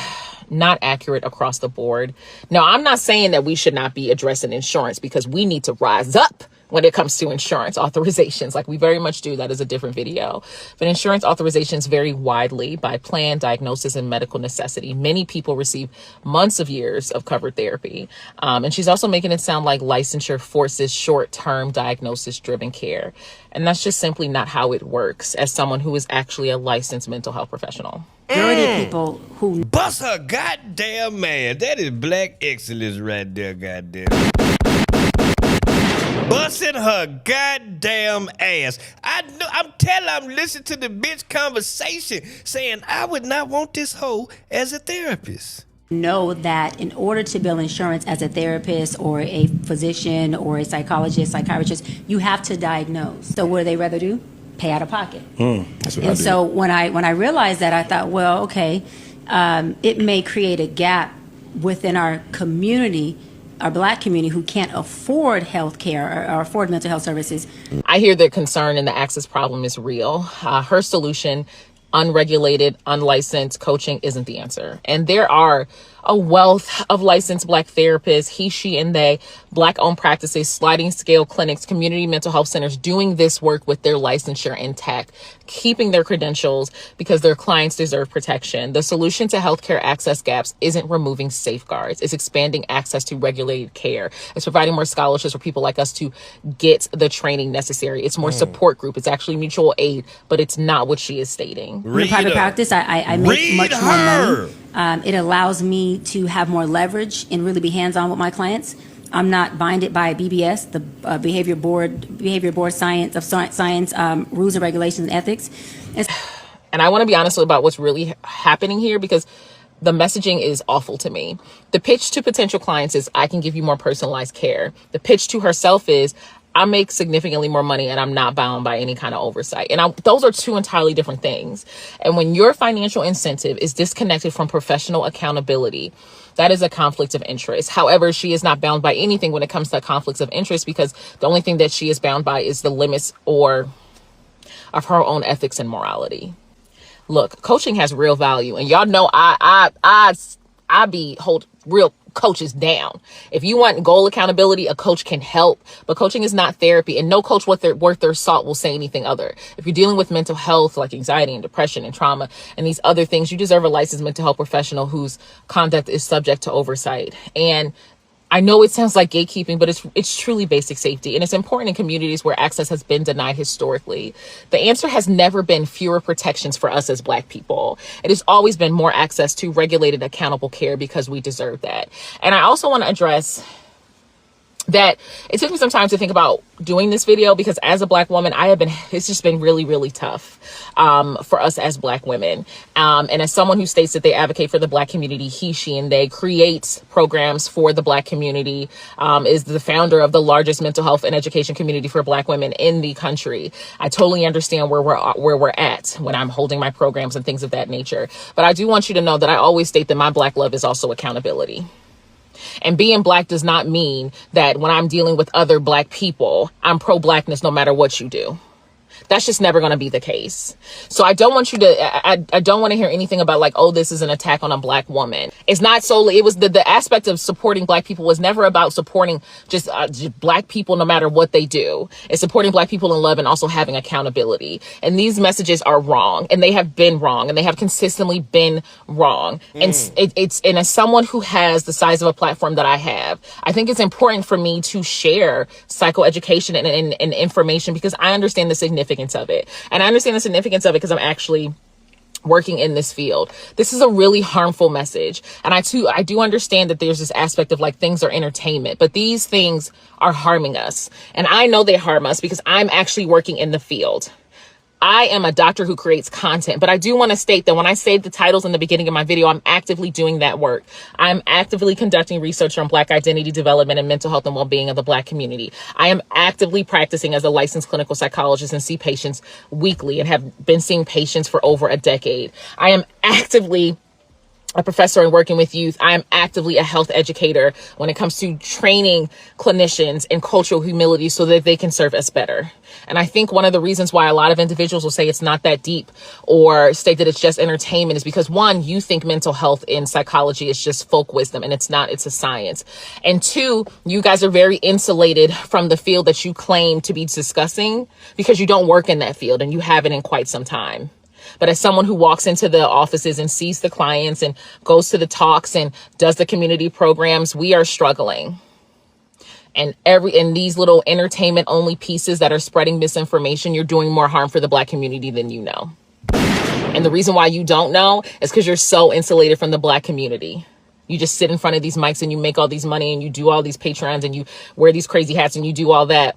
not accurate across the board. Now, I'm not saying that we should not be addressing insurance, because we need to rise up when it comes to insurance authorizations. Like, we very much do. That is a different video. But insurance authorizations vary widely by plan, diagnosis, and medical necessity. Many people receive months of years of covered therapy. And she's also making it sound like licensure forces short-term diagnosis-driven care. And that's just simply not how it works, as someone who is actually a licensed mental health professional. Majority of people who bust her goddamn man. That is black excellence right there, goddamn. Busting her goddamn ass. I'm listening to the bitch conversation saying I would not want this hoe as a therapist. know that in order to bill insurance as a therapist or a physician or a psychologist, psychiatrist, you have to diagnose. So what do they rather do? Pay out of pocket. That's what I And do. so when I realized that, I thought, well, okay, it may create a gap within our community, our black community, who can't afford health care or afford mental health services. I hear the concern and the access problem is real. Her solution, unregulated, unlicensed coaching, isn't the answer. And there are a wealth of licensed black therapists, he, she, and they, black-owned practices, sliding scale clinics, community mental health centers doing this work with their licensure intact, keeping their credentials because their clients deserve protection. The solution to healthcare access gaps isn't removing safeguards. It's expanding access to regulated care. It's providing more scholarships for people like us to get the training necessary. It's more support group. It's actually mutual aid, but it's not what she is stating. In private practice, I make much more money. It allows me to have more leverage and really be hands-on with my clients. I'm not binded by BBS, the Behavior Board Science rules and regulations and ethics. And I want to be honest about what's really happening here, because the messaging is awful to me. The pitch to potential clients is, I can give you more personalized care. The pitch to herself is, I make significantly more money and I'm not bound by any kind of oversight. And those are two entirely different things. And when your financial incentive is disconnected from professional accountability, that is a conflict of interest. However, she is not bound by anything when it comes to conflicts of interest, because the only thing that she is bound by is the limits of her own ethics and morality. Look, coaching has real value, and y'all know I hold real coaches down. If you want goal accountability, a coach can help, but coaching is not therapy, and no coach worth their salt will say anything other. If you're dealing with mental health like anxiety and depression and trauma and these other things, you deserve a licensed mental health professional whose conduct is subject to oversight. And I know it sounds like gatekeeping, but it's truly basic safety. And it's important in communities where access has been denied historically. The answer has never been fewer protections for us as black people. It has always been more access to regulated, accountable care, because we deserve that. And I also want to address that it took me some time to think about doing this video, because as a black woman, it's just been really, really tough for us as black women. And as someone who states that they advocate for the black community, he, she, and they create programs for the black community, is the founder of the largest mental health and education community for black women in the country. I totally understand where we're at when I'm holding my programs and things of that nature. But I do want you to know that I always state that my black love is also accountability. And being black does not mean that when I'm dealing with other black people, I'm pro-blackness no matter what you do. That's just never going to be the case. So I don't want you to, I don't want to hear anything about like, oh, this is an attack on a black woman. It's not solely, it was the aspect of supporting black people was never about supporting just black people no matter what they do. It's supporting black people in love and also having accountability. And these messages are wrong, and they have been wrong, and they have consistently been wrong. And and as someone who has the size of a platform that I have, I think it's important for me to share psychoeducation and information, because I understand the significance of it. And I understand the significance of it because I'm actually working in this field. This is a really harmful message. And I do understand that there's this aspect of like things are entertainment, but these things are harming us. And I know they harm us because I'm actually working in the field. I am a doctor who creates content, but I do want to state that when I say the titles in the beginning of my video, I'm actively doing that work. I'm actively conducting research on Black identity development and mental health and well-being of the Black community. I am actively practicing as a licensed clinical psychologist and see patients weekly and have been seeing patients for over a decade. I am actively a professor and working with youth, I am actively a health educator when it comes to training clinicians in cultural humility so that they can serve us better. And I think one of the reasons why a lot of individuals will say it's not that deep or state that it's just entertainment is because, one, you think mental health in psychology is just folk wisdom, and it's not, it's a science. And two, you guys are very insulated from the field that you claim to be discussing because you don't work in that field and you haven't in quite some time. But as someone who walks into the offices and sees the clients and goes to the talks and does the community programs, we are struggling. And in these little entertainment only pieces that are spreading misinformation, you're doing more harm for the Black community than you know. And the reason why you don't know is because you're so insulated from the Black community. You just sit in front of these mics and you make all these money and you do all these Patreons and you wear these crazy hats and you do all that.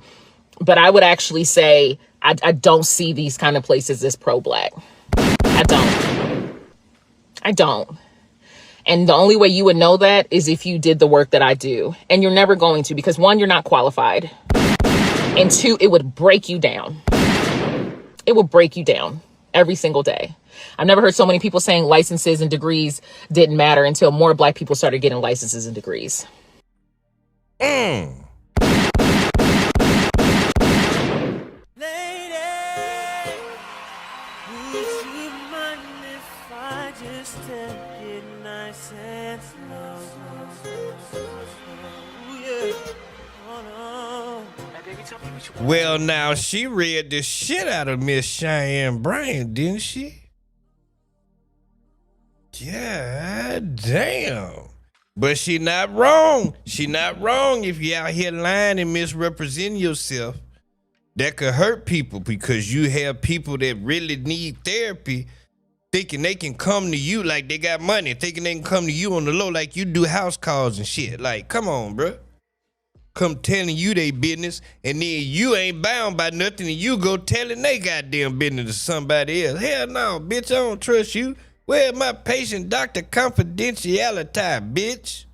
But I would actually say I don't see these kind of places as pro-Black. I don't. And the only way you would know that is if you did the work that I do. And you're never going to, because one, you're not qualified. And two, it would break you down. It will break you down every single day. I've never heard so many people saying licenses and degrees didn't matter until more Black people started getting licenses and degrees. Well, now, she read the shit out of Miss Cheyenne Bryant, didn't she? God damn. But she not wrong. She not wrong if you out here lying and misrepresenting yourself. That could hurt people because you have people that really need therapy thinking they can come to you like they got money, thinking they can come to you on the low like you do house calls and shit. Like, come on, bro. Come telling you they business, and then you ain't bound by nothing, and you go telling they goddamn business to somebody else. Hell no, bitch, I don't trust you. Where's my patient doctor confidentiality, bitch?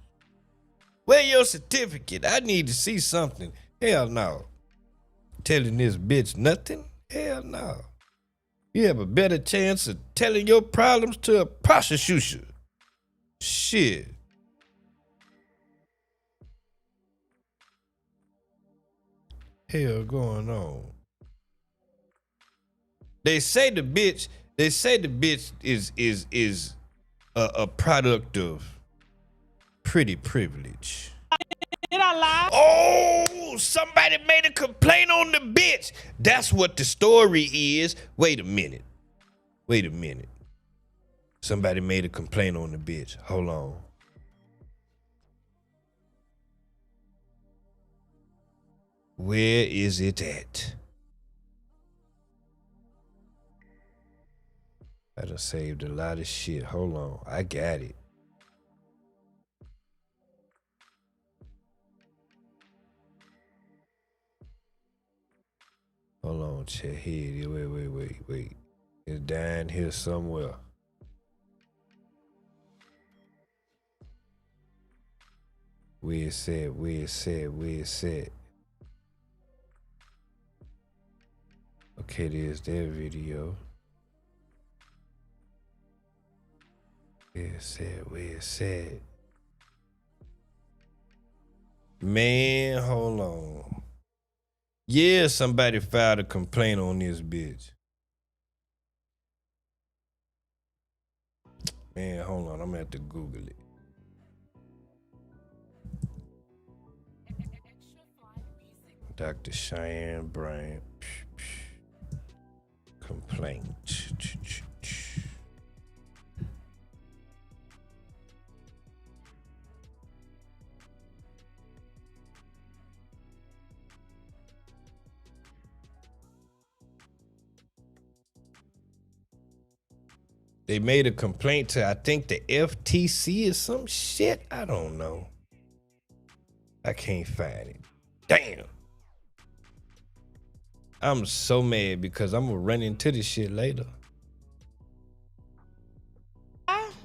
Where your certificate? I need to see something. Hell no. Telling this bitch nothing? Hell no. You have a better chance of telling your problems to a prostitution. Shit. Hell going on? They say the bitch is a product of pretty privilege. Did I lie? Oh, somebody made a complaint on the bitch. That's what the story is. Wait a minute. Somebody made a complaint on the bitch. Hold on. Where is it at? I done saved a lot of shit. Hold on. I got it. Hold on, check here. Wait. It's down here somewhere. Where it said. Okay, there's their video. Where it said. Man, hold on. Yeah, somebody filed a complaint on this bitch. Man, hold on. I'm gonna have to Google it. Dr. Cheyenne Bryant. Complaint. They made a complaint to, I think, the FTC or some shit. I don't know. I can't find it. Damn. I'm so mad because I'm gonna run into this shit later.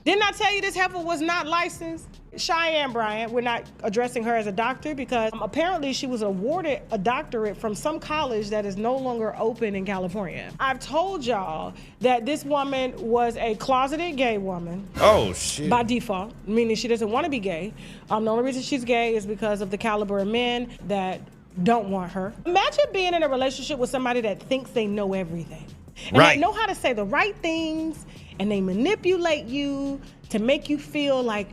Didn't I tell you this heifer was not licensed? Cheyenne Bryant, we're not addressing her as a doctor because apparently she was awarded a doctorate from some college that is no longer open in California. I've told y'all that this woman was a closeted gay woman. Oh, shit. By default, meaning she doesn't want to be gay. The only reason she's gay is because of the caliber of men that don't want her. Imagine being in a relationship with somebody that thinks they know everything. And Right. they know how to say the right things, and they manipulate you to make you feel like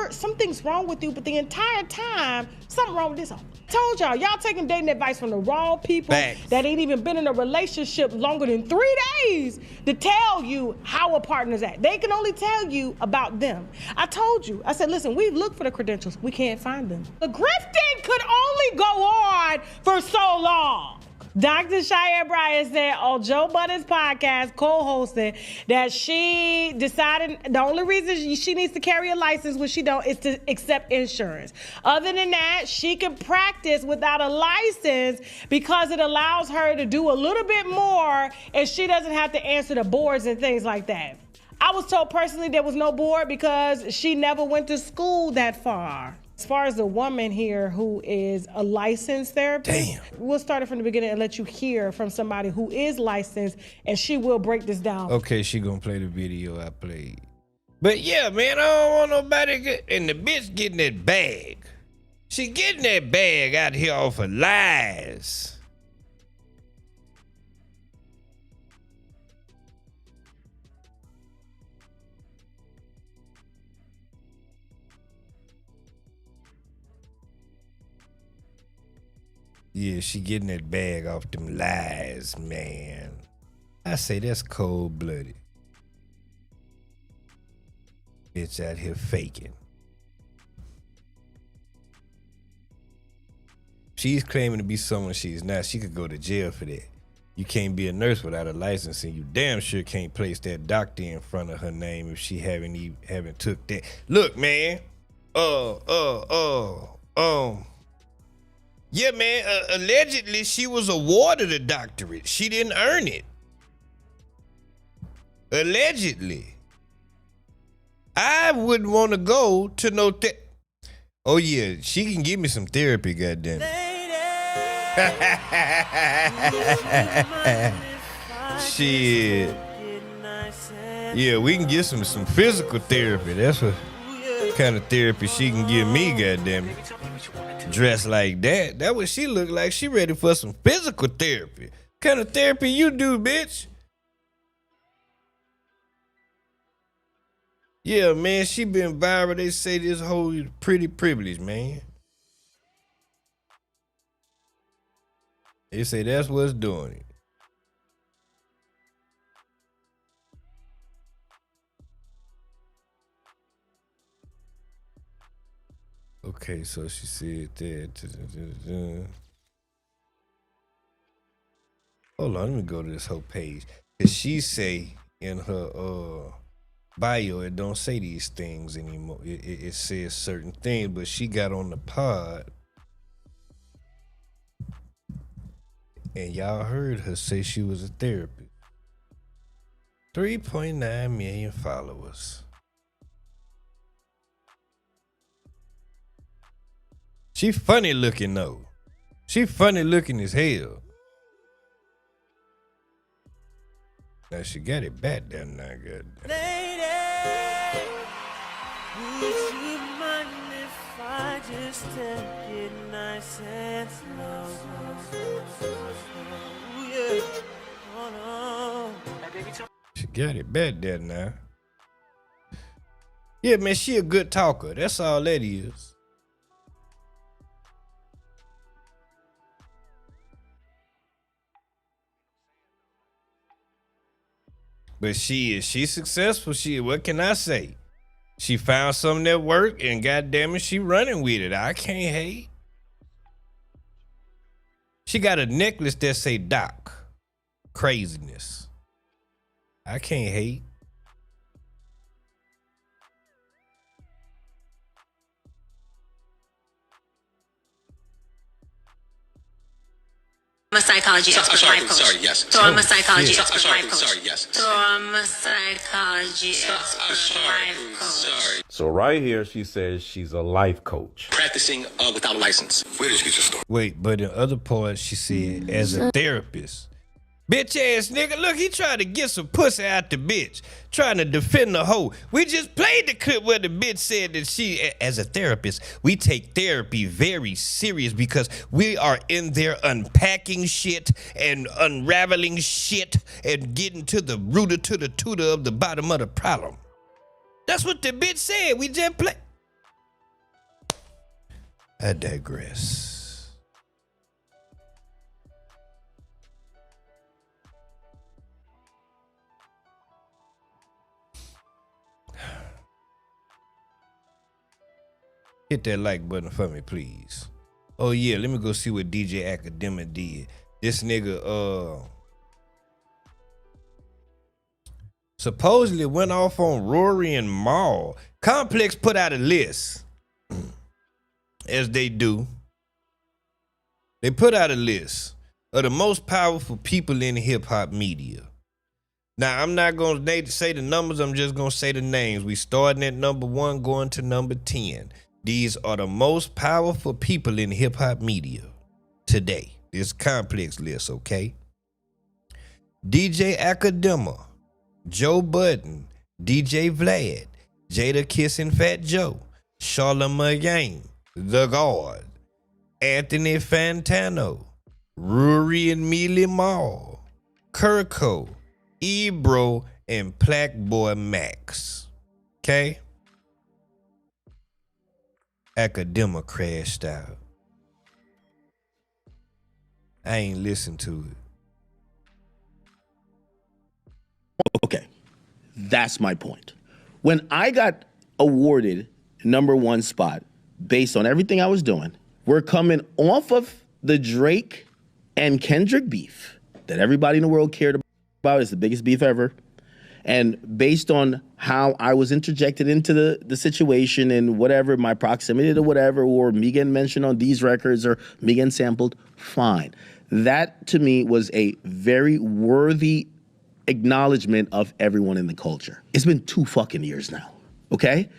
something's wrong with you, but the entire time, something wrong with this. I told y'all taking dating advice from the wrong people that ain't even been in a relationship longer than 3 days to tell you how a partner's at. They can only tell you about them. I told you, I said, listen, we've looked for the credentials. We can't find them. The grifting could only go on for so long. Dr. Cheyenne Bryant said on Joe Budden's podcast, co-hosting, that she decided the only reason she needs to carry a license when she don't is to accept insurance. Other than that, she can practice without a license because it allows her to do a little bit more and she doesn't have to answer the boards and things like that. I was told personally there was no board because she never went to school that far. As far as the woman here who is a licensed therapist, we'll start it from the beginning and let you hear from somebody who is licensed, and she will break this down. Okay, she gonna play the video I played. But yeah, man, I don't want nobody and the bitch getting that bag. She getting that bag out here off of lies. Yeah, she getting that bag off them lies, man. I say that's cold-blooded. Bitch out here faking. She's claiming to be someone she's not. She could go to jail for that. You can't be a nurse without a license, and you damn sure can't place that doctor in front of her name if she haven't took that. Look, man. Yeah, man, allegedly she was awarded a doctorate. She didn't earn it. Allegedly. I wouldn't want to go to no Oh, yeah, she can give me some therapy, goddamn. Shit. Yeah, we can get some physical therapy. That's what kind of therapy she can give me, goddamn it. Dressed like that. That what she look like. She ready for some physical therapy. What kind of therapy you do, bitch? Yeah, man, she been viral. They say this whole pretty privilege, man. They say that's what's doing it. Okay, so she said that. Hold on, let me go to this whole page. Cause she say in her bio, it don't say these things anymore. It says certain things, but she got on the pod, and y'all heard her say she was a therapist. 3.9 million followers. She funny looking though. She funny looking as hell. Now she got it back down now, good. Lady, would you mind if I just take it nice and slow? Yeah. Oh, no. She got it back there now. Yeah, man, she a good talker. That's all that is. But she's successful. What can I say? She found something that worked, and goddamn it, she running with it. I can't hate. She got a necklace that say Doc. Craziness. I can't hate. I'm a psychology expert, sorry, life coach. sorry, yes. So I'm a psychology expert, Sorry, life coach. sorry, yes. So I'm a psychology expert, life coach. So right here, she says she's a life coach. Practicing without a license. Where did you get your story? Wait, but in other parts, she said as a therapist. Bitch ass nigga, look, he trying to get some pussy out the bitch, trying to defend the hoe. We just played the clip where the bitch said that she, as a therapist, we take therapy very serious because we are in there unpacking shit and unraveling shit and getting to the rooter to the tutor of the bottom of the problem. That's what the bitch said. We just play. I digress. Hit that like button for me, please. Oh yeah, let me go see what DJ Akademiks did. This nigga supposedly went off on Rory and Mal. Complex put out a list. As they do. They put out a list of the most powerful people in hip-hop media. Now, I'm not going to say the numbers, I'm just going to say the names. We starting at number 1, going to number 10. These are the most powerful people in hip-hop media today. This complex list, okay? DJ Akademiks, Joe Budden, DJ Vlad, Jada Kissing Fat Joe, Charlamagne, The God, Anthony Fantano, Rory and Mealy Mall, Kirko, Ebro, and Plaque Boy Max. Okay? Akademiks crashed out. I ain't listened to it. Okay, that's my point. When I got awarded number 1 spot based on everything I was doing, we're coming off of the Drake and Kendrick beef that everybody in the world cared about. It's the biggest beef ever. And based on how I was interjected into the situation and whatever, my proximity to whatever, or me getting mentioned on these records or me getting sampled, fine. That to me was a very worthy acknowledgement of everyone in the culture. It's been 2 fucking years now, okay?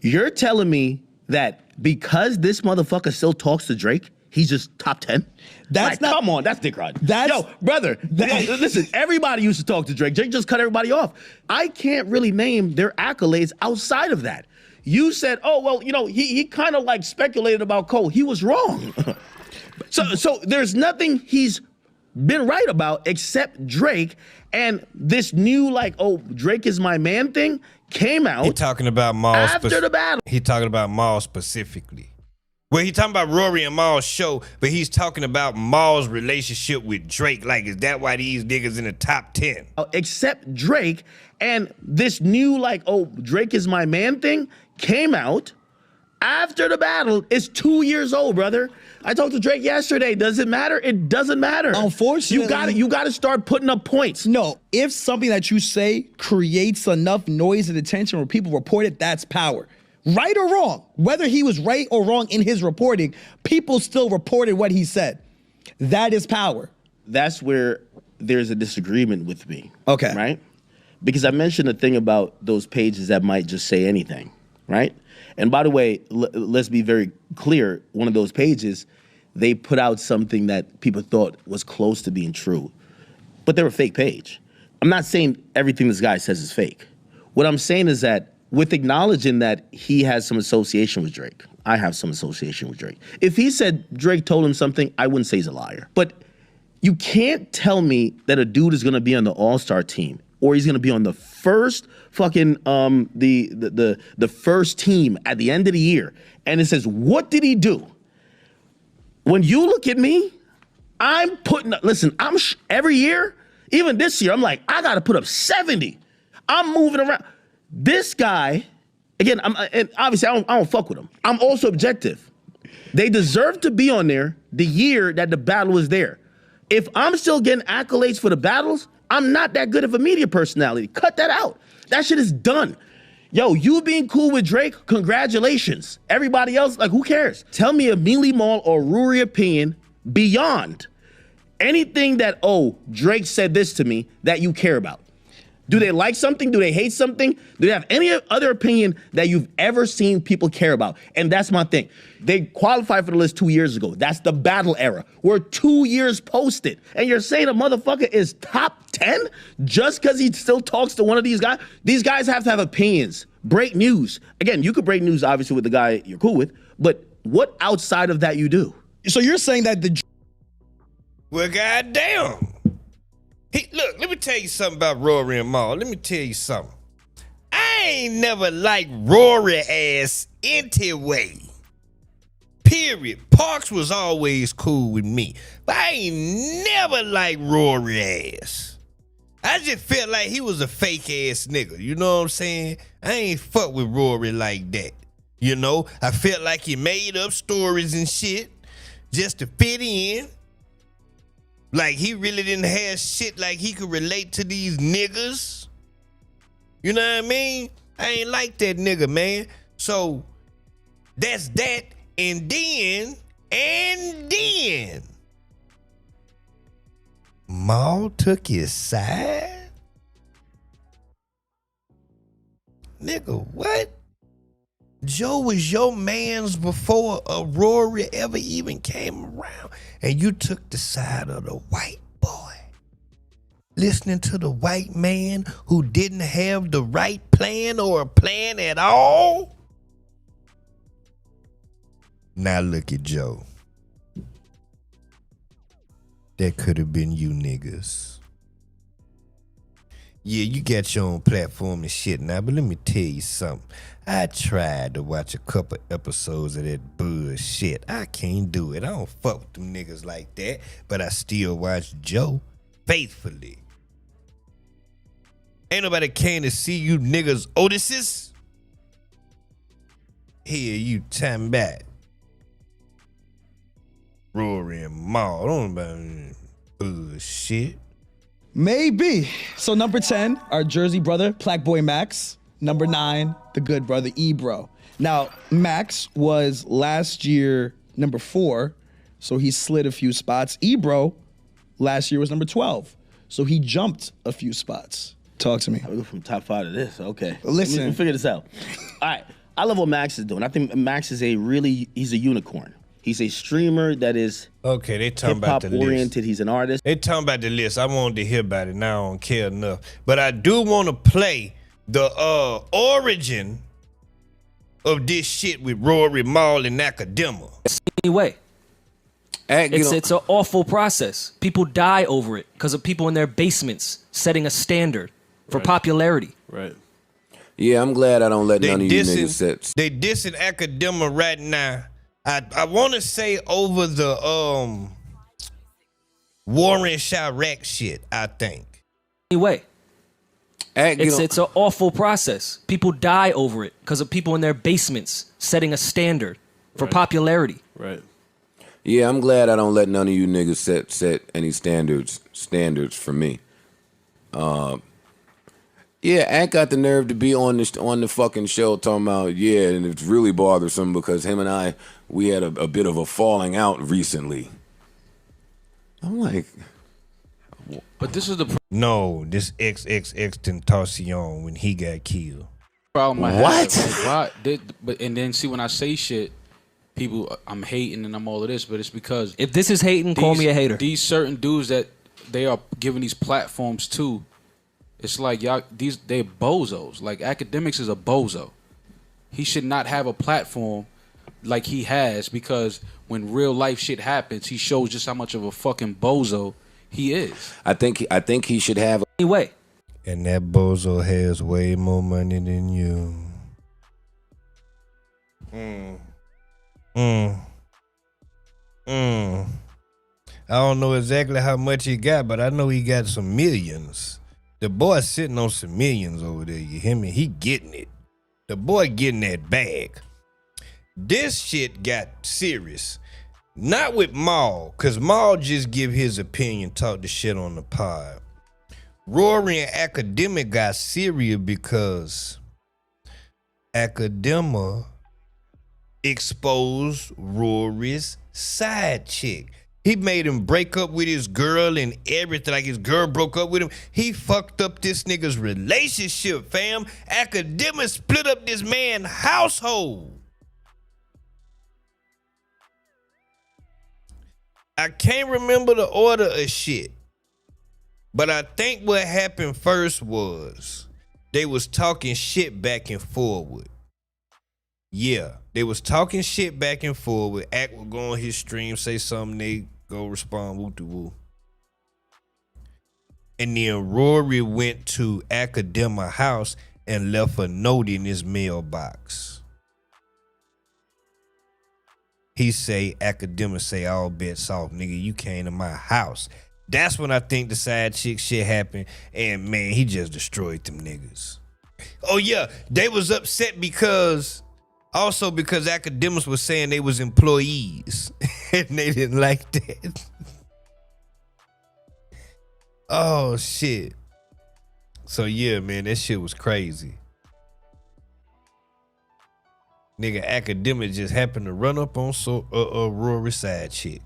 You're telling me that because this motherfucker still talks to Drake, he's just top 10? That's like, come on, that's dick riding. Yo, brother, listen, everybody used to talk to Drake. Drake just cut everybody off. I can't really name their accolades outside of that. You said, oh, well, you know, he kind of like speculated about Cole. He was wrong. So there's nothing he's been right about except Drake, and this new like, oh, Drake is my man thing came out. He talking about Mal after the battle. He talking about Mal specifically. Well, he talking about Rory and Mal's show, but he's talking about Mal's relationship with Drake. Like, is that why these niggas in the top 10? Except Drake, and this new like, oh, Drake is my man thing came out after the battle. It's 2 years old, brother. I talked to Drake yesterday. Does it matter? It doesn't matter. Unfortunately, you gotta start putting up points. No, if something that you say creates enough noise and attention where people report it, that's power. Right or wrong, whether he was right or wrong in his reporting, people still reported what he said. That is power. That's where there's a disagreement with me. Okay. Right? Because I mentioned a thing about those pages that might just say anything, right? And by the way, let's be very clear. One of those pages, they put out something that people thought was close to being true, but they're a fake page. I'm not saying everything this guy says is fake. What I'm saying is that with acknowledging that he has some association with Drake, I have some association with Drake. If he said Drake told him something, I wouldn't say he's a liar. But you can't tell me that a dude is gonna be on the All-Star team or he's gonna be on the first fucking the first team at the end of the year, and it says, what did he do? When you look at me, I'm putting up, listen, every year, even this year, I'm like, I gotta put up 70. I'm moving around. This guy, again, and obviously I don't fuck with him. I'm also objective. They deserve to be on there the year that the battle was there. If I'm still getting accolades for the battles, I'm not that good of a media personality. Cut that out. That shit is done. Yo, you being cool with Drake, congratulations. Everybody else, like, who cares? Tell me a Mealy Mall or Rory opinion beyond anything that, Drake said this to me that you care about? Do they like something? Do they hate something? Do they have any other opinion that you've ever seen people care about? And that's my thing. They qualified for the list 2 years ago. That's the battle era. We're 2 years posted. And you're saying a motherfucker is top 10 just because he still talks to one of these guys? These guys have to have opinions. Break news. Again, you could break news, obviously, with the guy you're cool with. But what outside of that you do? So you're saying that the... Well, goddamn. Look, let me tell you something about Rory and Mal. Let me tell you something. I ain't never liked Rory ass anyway. Period. Parks was always cool with me. But I ain't never liked Rory ass. I just felt like he was a fake ass nigga. You know what I'm saying? I ain't fuck with Rory like that. You know? I felt like he made up stories and shit just to fit in. Like, he really didn't have shit like he could relate to these niggas. You know what I mean? I ain't like that nigga, man. So, that's that. And then, Mal took his side? Nigga, what? Joe was your mans before Rory ever even came around, and you took the side of the white boy, listening to the white man who didn't have the right plan or a plan at all? Now look at Joe. That could have been you niggas. Yeah, you got your own platform and shit now, but let me tell you something. I tried to watch a couple episodes of that bullshit. I can't do it. I don't fuck with them niggas like that, but I still watch Joe faithfully. Ain't nobody came to see you niggas Otises. Here you time back. Rory and Mal, don't about bullshit. Maybe. So number 10, our Jersey brother, Black Boy Max. Number 9, the good brother, Ebro. Now, Max was last year number 4, so he slid a few spots. Ebro last year was number 12, so he jumped a few spots. Talk to me. I go from top 5 to this. Okay. Listen. Let me figure this out. All right. I love what Max is doing. I think Max is he's a unicorn. He's a streamer that is okay, they talking about the oriented. list. He's an artist. They talking about the list. I wanted to hear about it. Now I don't care enough. But I do want to play the origin of this shit with Rory, Mal, and Akademiks. Anyway, it's an awful process. People die over it because of people in their basements setting a standard for popularity. Right. Yeah, I'm glad I don't let none of you niggas set. They dissing Akademiks right now. I want to say over the Warren Chirac shit, I think. Anyway, it's an awful process. People die over it because of people in their basements setting a standard for popularity. Right. Yeah, I'm glad I don't let none of you niggas set any standards for me. Yeah, Ant got the nerve to be on the fucking show talking about, yeah, and it's really bothersome because him and we had a bit of a falling out recently. I'm like... But this is the... No, this XXX Tentacion when he got killed. Problem I What? have. But and then see when I say shit, people, I'm hating and I'm all of this, but it's because... If this is hating, call me a hater. These certain dudes that they are giving these platforms to, it's like y'all, they bozos. Like Akademiks is a bozo. He should not have a platform like he has because when real life shit happens, he shows just how much of a fucking bozo he is. I think he should have. Anyway. And that bozo has way more money than you. I don't know exactly how much he got, but I know he got some millions. The boy's sitting on some millions over there, you hear me? He getting it. The boy getting that bag. This shit got serious. Not with Mal, because Mal just give his opinion, talk the shit on the pod. Rory and Akademiks got serious because Akademiks exposed Rory's side chick. He made him break up with his girl and everything. Like his girl broke up with him. He fucked up this nigga's relationship, fam. Akademiks split up this man's household. I can't remember the order of shit. But I think what happened first was they was talking shit back and forward. Yeah, they was talking shit back and forward. Ak would go on his stream, say something, they go respond, woo-de-woo. And then Rory went to Akademiks' house and left a note in his mailbox. He say, Akademiks say, all bets off, nigga, you came to my house. That's when I think the side chick shit happened. And man, he just destroyed them niggas. Oh yeah, they was upset because Akademiks was saying they was employees. And they didn't like that. Oh shit. So yeah, man, that shit was crazy. Nigga, Akademiks just happened to run up on Rory side chick.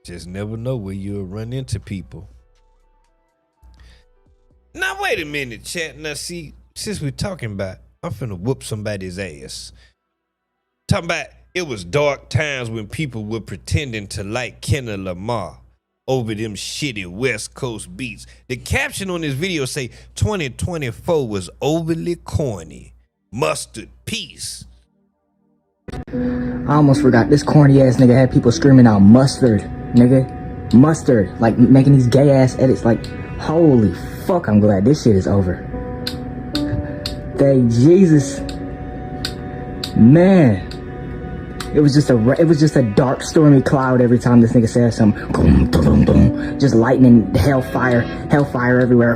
Just never know where you'll run into people. Now wait a minute, chat. Now see, since we're talking about, I'm finna whoop somebody's ass. Talking about it was dark times when people were pretending to like Kendrick Lamar over them shitty West Coast beats. The caption on this video say 2024 was overly corny. Mustard peace. I almost forgot this corny ass nigga had people screaming out mustard, nigga. Mustard. Like making these gay ass edits. Like, holy fuck, I'm glad this shit is over. Thank Jesus. Man. It was just a dark, stormy cloud every time this nigga said something. Just lightning, hellfire everywhere.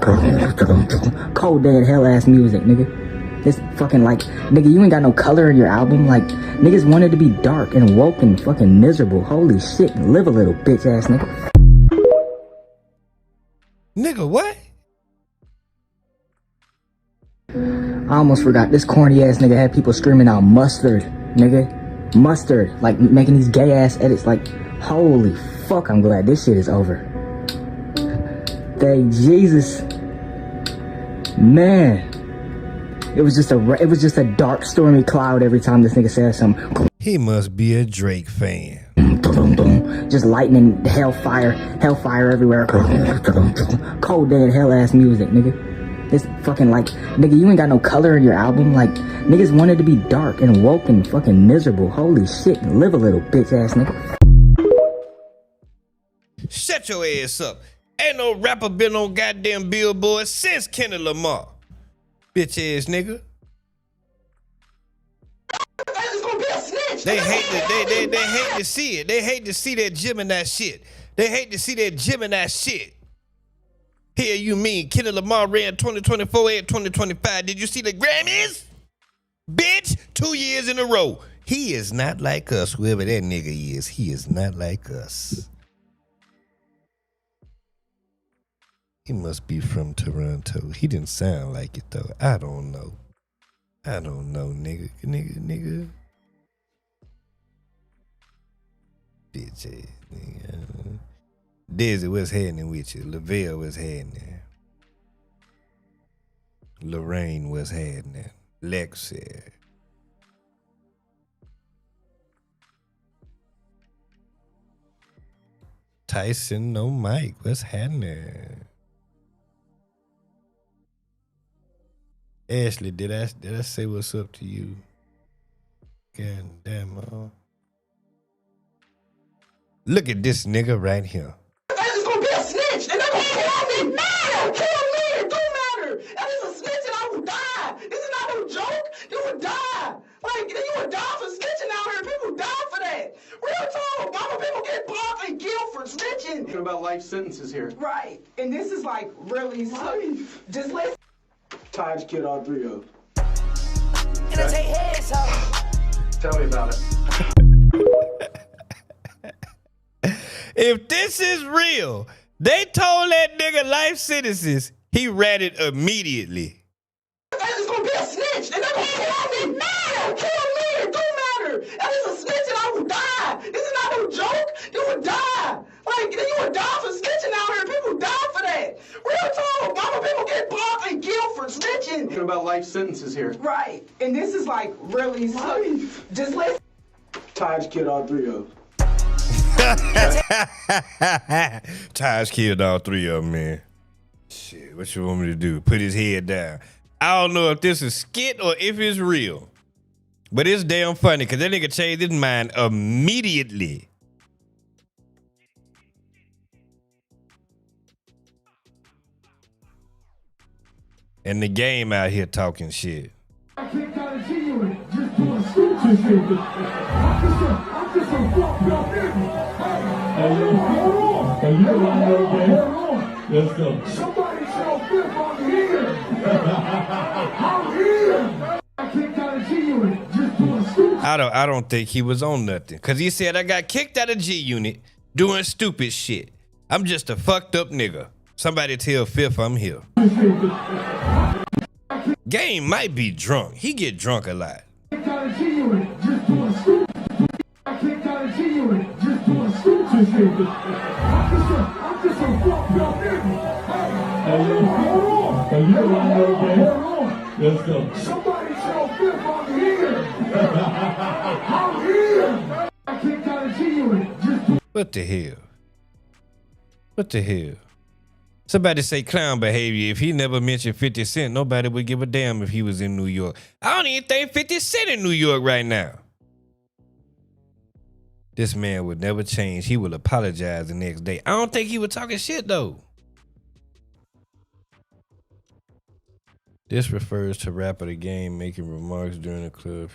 Cold dead hell ass music, nigga. This fucking like, nigga, you ain't got no color in your album. Like, niggas wanted to be dark and woke and fucking miserable. Holy shit, live a little, bitch ass nigga. Nigga, what? I almost forgot this corny ass nigga had people screaming out mustard, nigga. Mustard. Like making these gay ass edits. Like, holy fuck, I'm glad this shit is over. Thank Jesus. Man. It was just a dark, stormy cloud every time this nigga said something. He must be a Drake fan. Just lightning, hellfire everywhere. Cold dead hell ass music, nigga. This fucking like, nigga, you ain't got no color in your album. Like, niggas wanted to be dark and woke and fucking miserable. Holy shit, live a little, bitch ass nigga. Shut your ass up. Ain't no rapper been on goddamn Billboard since Kendrick Lamar. Bitch ass nigga. They hate to see it. They hate to see that Gemini shit. They hate to see that Gemini shit. Here you mean Kendrick Lamar ran 2024 and 2025. Did you see the Grammys? Bitch, 2 years in a row. He is not like us, whoever that nigga is. He is not like us. He must be from Toronto. He didn't sound like it though. I don't know, nigga. Bitch ass nigga. Dizzy, what's happening with you? Lavelle, what's happening? Lorraine, what's happening? Lexi. Tyson, no Mike, what's happening? Ashlee, did I say what's up to you? God damn, look at this nigga right here. That's gonna be a snitch, and they're gonna kill me. Matter, kill me. It don't matter. That is a snitch, and I will die. This is not no joke. You would die. Like you would die for snitching out here. People die for that. Real talk. Obama people get blocked and killed for snitching. Talking about life sentences here. Right, and this is like really life. Just listen. Taj killed all three of them. And I take heads off. Tell me about it. If this is real, they told that nigga life sentences, he ratted immediately. That is gonna be a snitch, and they're gonna kill me. Matter, kill me. It don't matter. would die for snitching out here. People die for that. Real talk. Mama, people get blocked and killed for snitching. Talking about life sentences here. Right. And this is like really just listen. Taj killed all 3 of them. Taj killed all 3 of them, man. Shit, what you want me to do? Put his head down. I don't know if this is skit or if it's real. But it's damn funny because that nigga changed his mind immediately. And the game out here talking shit. I can't got a G unit, just doing stupid shit. I'm just a fucked up nigga. Hey, yo, hold on. Hey, you don't know, man. Hold on. Let's go. Somebody tell Fifth I'm here. I'm here. I can't got a G unit, just doing stupid. I don't think he was on nothing. Cause he said I got kicked out of G Unit doing stupid shit. I'm just a fucked up nigga. Somebody tell Fifth I'm here. Game might be drunk. He get drunk a lot. I got a G unit, just doing stupid. I can't got a G unit, just doing stupid shit. I'm just a fucked up nigga. Hey, yo, hold on. Hey, you don't know, man. Hold on. Let's go. Somebody tell Fifth I'm here. I'm here. I can't got a G unit, just doing. What the hell? What the hell? Somebody say clown behavior. If he never mentioned 50 Cent, nobody would give a damn if he was in New York. I don't even think 50 Cent in New York right now. This man would never change. He will apologize the next day. I don't think he was talking shit though. This refers to rapper the game making remarks during the club.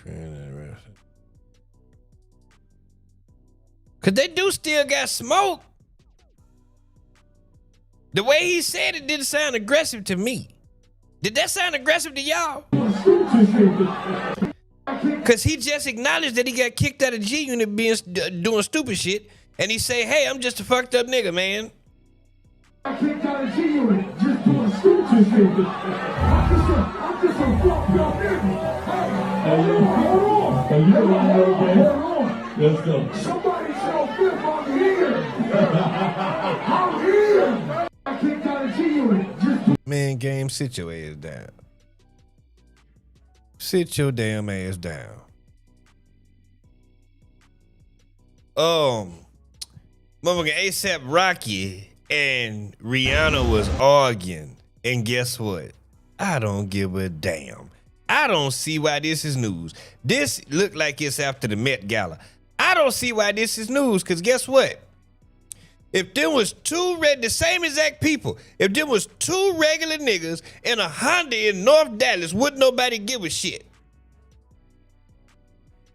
Cause they do still got smoke. The way he said it didn't sound aggressive to me. Did that sound aggressive to y'all? Cause he just acknowledged that he got kicked out of G Unit doing stupid shit, and he say, "Hey, I'm just a fucked up nigga, man." I can't got a G Unit, just doing stupid shit. I'm just a fucked up nigga. Hey, yo, hold on. Hey, you don't know, man. Hold on. Let's go. Somebody tell Fifth I'm here. I'm here. I can't got a G Unit, just. Man, game, sit your ass down. Sit your damn ass down. Motherfucking ASAP Rocky and Rihanna was arguing, and guess what? I don't give a damn. I don't see why this is news. This look like it's after the Met Gala. I don't see why this is news, because guess what? If there was the same exact people, if there was 2 regular niggas in a Honda in North Dallas, wouldn't nobody give a shit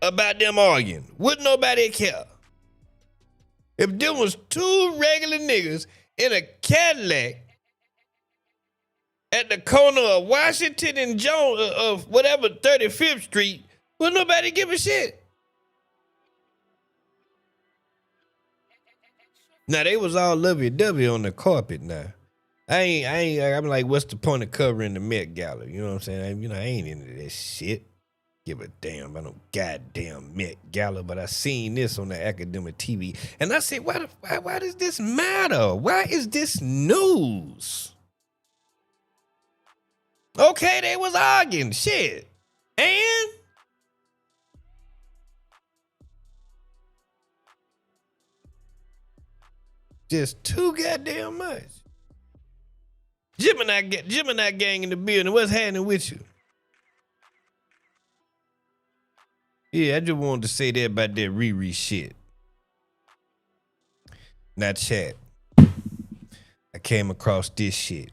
about them arguing? Wouldn't nobody care? If there was 2 regular niggas in a Cadillac at the corner of Washington and Jones, of whatever 35th Street, wouldn't nobody give a shit? Now they was all lovey-dovey on the carpet now. I'm like, what's the point of covering the Met Gala? You know what I'm saying? I ain't into that shit. Give a damn about no goddamn Met Gala, but I seen this on the Akademiks TV. And I said, why does this matter? Why is this news? Okay, they was arguing, shit. And just too goddamn much. Gemini gang in the building. What's happening with you? Yeah, I just wanted to say that about that Riri shit. Now chat. I came across this shit.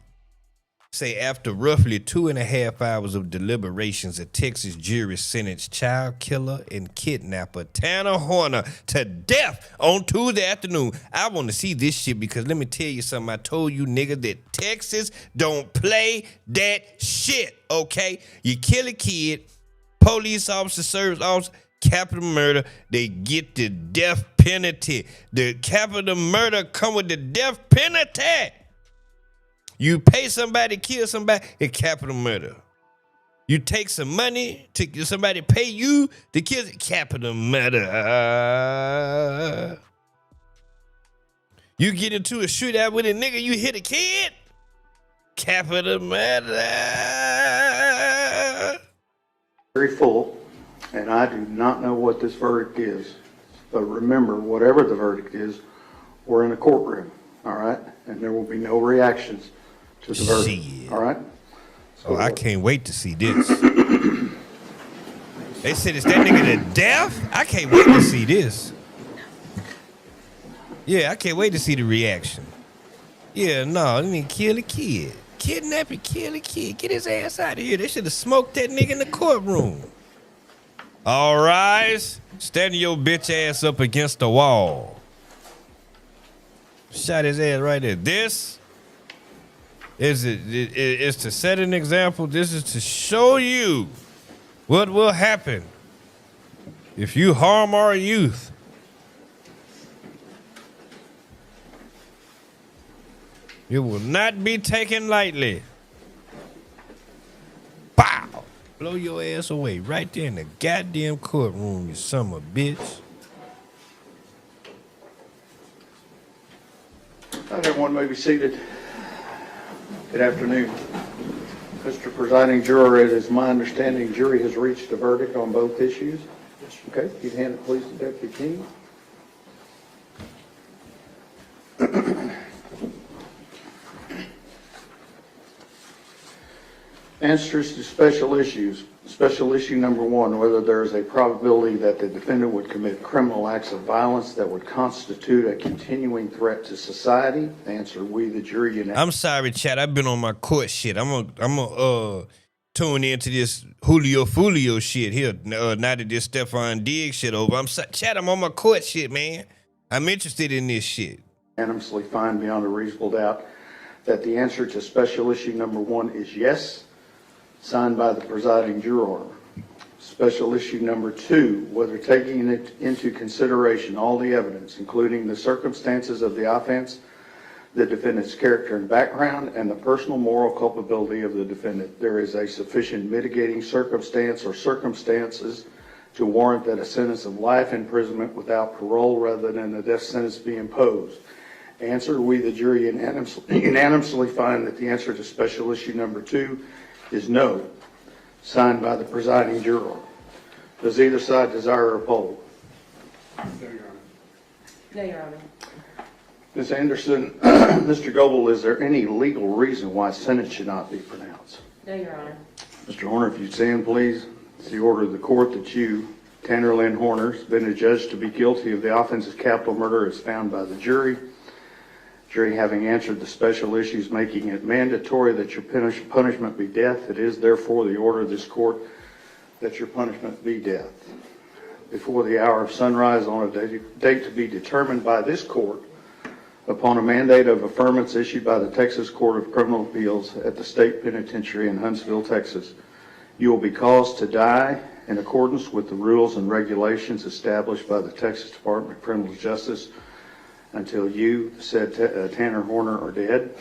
Say after roughly 2.5 hours of deliberations, a Texas jury sentenced child killer and kidnapper Tanner Horner to death on Tuesday afternoon. I want to see this shit because let me tell you something. I told you niggas that Texas don't play that shit, okay? You kill a kid, police officer, service officer, capital murder, they get the death penalty. The capital murder come with the death penalty. You pay somebody to kill somebody, it's capital murder. You take some money to somebody pay you to kill, capital murder. You get into a shootout with a nigga, you hit a kid? Capital murder. Very full, and I do not know what this verdict is. But remember, whatever the verdict is, we're in a courtroom, all right? And there will be no reactions to the verdict, all right? Oh, I can't wait to see this. They said, is that nigga to death? I can't wait to see this. Yeah, I can't wait to see the reaction. Yeah, no, they need to kill a kid. Kidnap and kill a kid. Get his ass out of here. They should have smoked that nigga in the courtroom. All rise. Stand your bitch ass up against the wall. Shot his ass right there. This is to set an example. This is to show you what will happen if you harm our youth. It will not be taken lightly. Bow! Blow your ass away right there in the goddamn courtroom, you son of a bitch. Everyone may be seated. Good afternoon. Mr. Presiding Juror, it is my understanding jury has reached a verdict on both issues. Okay, you'd hand it please to Deputy King. Answers to special issues. Special issue number 1, whether there is a probability that the defendant would commit criminal acts of violence that would constitute a continuing threat to society. Answer, we the jury unanimously. I'm sorry, Chad. I've been on my court shit. I'm gonna tune into this Julio Fulio shit here. Now that this Stefon Diggs shit over. Chad, I'm on my court shit, man. I'm interested in this shit. Unanimously find beyond a reasonable doubt that the answer to special issue number 1 is yes. Signed by the presiding juror. Special issue number 2, whether taking into consideration all the evidence, including the circumstances of the offense, the defendant's character and background, and the personal moral culpability of the defendant, there is a sufficient mitigating circumstance or circumstances to warrant that a sentence of life imprisonment without parole rather than a death sentence be imposed. Answer, we the jury unanimously find that the answer to special issue number 2 is no, signed by the presiding juror. Does either side desire a poll? No, Your Honor. Ms. Anderson, Mr. Goebel, is there any legal reason why sentence should not be pronounced? No, Your Honor. Mr. Horner, if you'd stand, please. It's the order of the court that you, Tanner Lynn Horner, has been adjudged to be guilty of the offense of capital murder as found by the jury. Jury having answered the special issues, making it mandatory that your punishment be death. It is therefore the order of this court that your punishment be death. Before the hour of sunrise on a date to be determined by this court, upon a mandate of affirmance issued by the Texas Court of Criminal Appeals at the State Penitentiary in Huntsville, Texas, you will be caused to die in accordance with the rules and regulations established by the Texas Department of Criminal Justice until you, said Tanner Horner, are dead.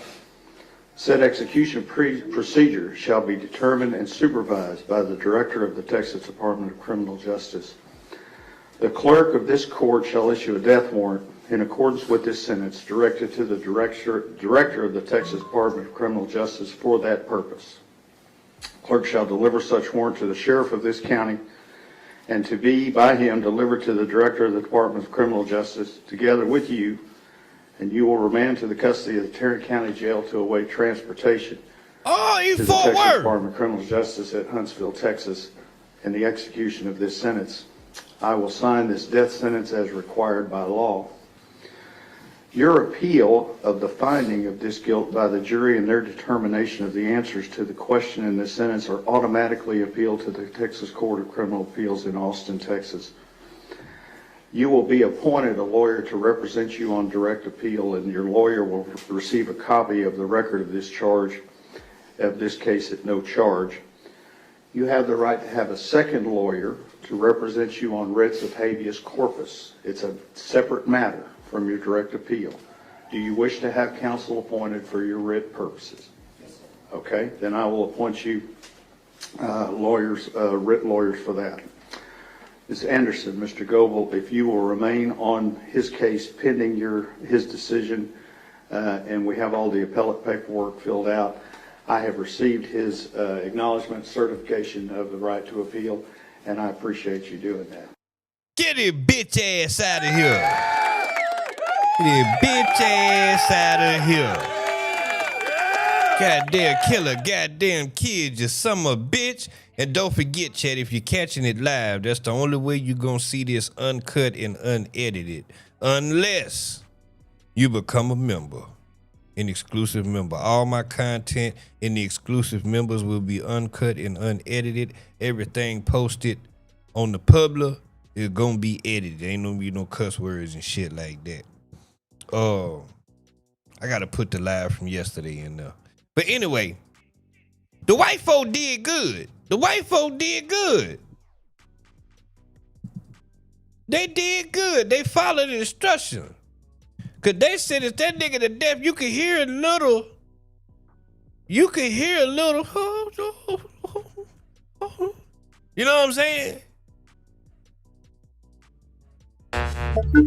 Said execution procedure shall be determined and supervised by the Director of the Texas Department of Criminal Justice. The clerk of this court shall issue a death warrant in accordance with this sentence directed to the Director of the Texas Department of Criminal Justice for that purpose. Clerk shall deliver such warrant to the Sheriff of this county and to be by him delivered to the Director of the Department of Criminal Justice together with you, and you will remand to the custody of the Tarrant County Jail to await transportation to the Texas Department of Criminal Justice at Huntsville, Texas, and the execution of this sentence. I will sign this death sentence as required by law. Your appeal of the finding of this guilt by the jury and their determination of the answers to the question in this sentence are automatically appealed to the Texas Court of Criminal Appeals in Austin, Texas. You will be appointed a lawyer to represent you on direct appeal, and your lawyer will receive a copy of the record of this charge, of this case at no charge. You have the right to have a second lawyer to represent you on writs of habeas corpus. It's a separate matter from your direct appeal. Do you wish to have counsel appointed for your writ purposes? Yes. Okay, then I will appoint you writ lawyers for that. Ms. Anderson, Mr. Goebel, if you will remain on his case pending his decision, and we have all the appellate paperwork filled out, I have received his acknowledgement certification of the right to appeal, and I appreciate you doing that. Get his bitch ass out of here. Get his bitch ass out of here. Goddamn killer, goddamn kid, you son of a bitch. And don't forget, Chad, if you're catching it live, that's the only way you're going to see this uncut and unedited. Unless you become a member, an exclusive member. All my content in the exclusive members will be uncut and unedited. Everything posted on the public is going to be edited. Ain't going to be no cuss words and shit like that. I got to put the live from yesterday in there. But anyway, the white folk did good. The white folk did good. They did good. They followed the instruction. Cause they said if that nigga to death, you could hear a little. You could hear a little. You know what I'm saying?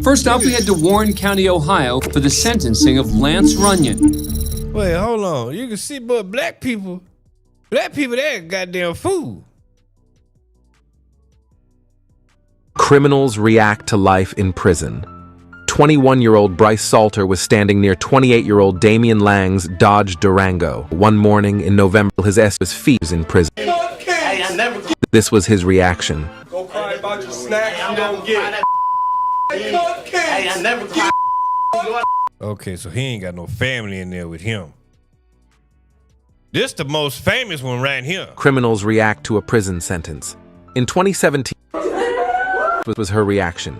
First up, we head to Warren County, Ohio for the sentencing of Lance Runyon. Wait, hold on. You can see, but black people, they're goddamn fool. Criminals react to life in prison. 21-year-old Bryce Salter was standing near 28-year-old Damian Lang's Dodge Durango. One morning in November, his ass was feet in prison. This was his reaction. Go cry about your snacks you don't get. Okay, so he ain't got no family in there with him. This the most famous one right here. Criminals react to a prison sentence. In 2017, was her reaction.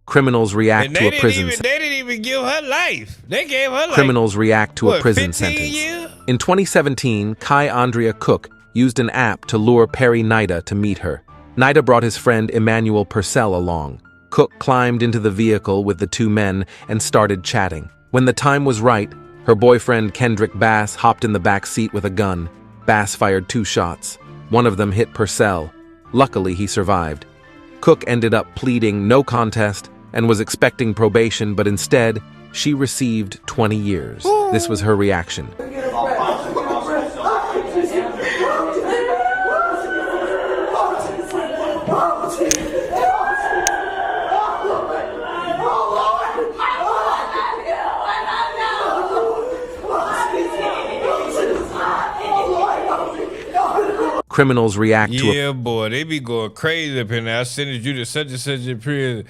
Criminals react to a prison sentence. They didn't even give her life. They gave her life. Criminals react to a prison sentence. Years? In 2017, Kai Andrea Cook used an app to lure Perry Nida to meet her. Nida brought his friend Emmanuel Purcell along. Cook climbed into the vehicle with the two men and started chatting. When the time was right, her boyfriend Kendrick Bass hopped in the back seat with a gun. Bass fired 2 shots. One of them hit Purcell. Luckily, he survived. Cook ended up pleading no contest and was expecting probation, but instead, she received 20 years. This was her reaction. Criminals react to Yeah, boy, they be going crazy up in there. I sent you to such and such in prison.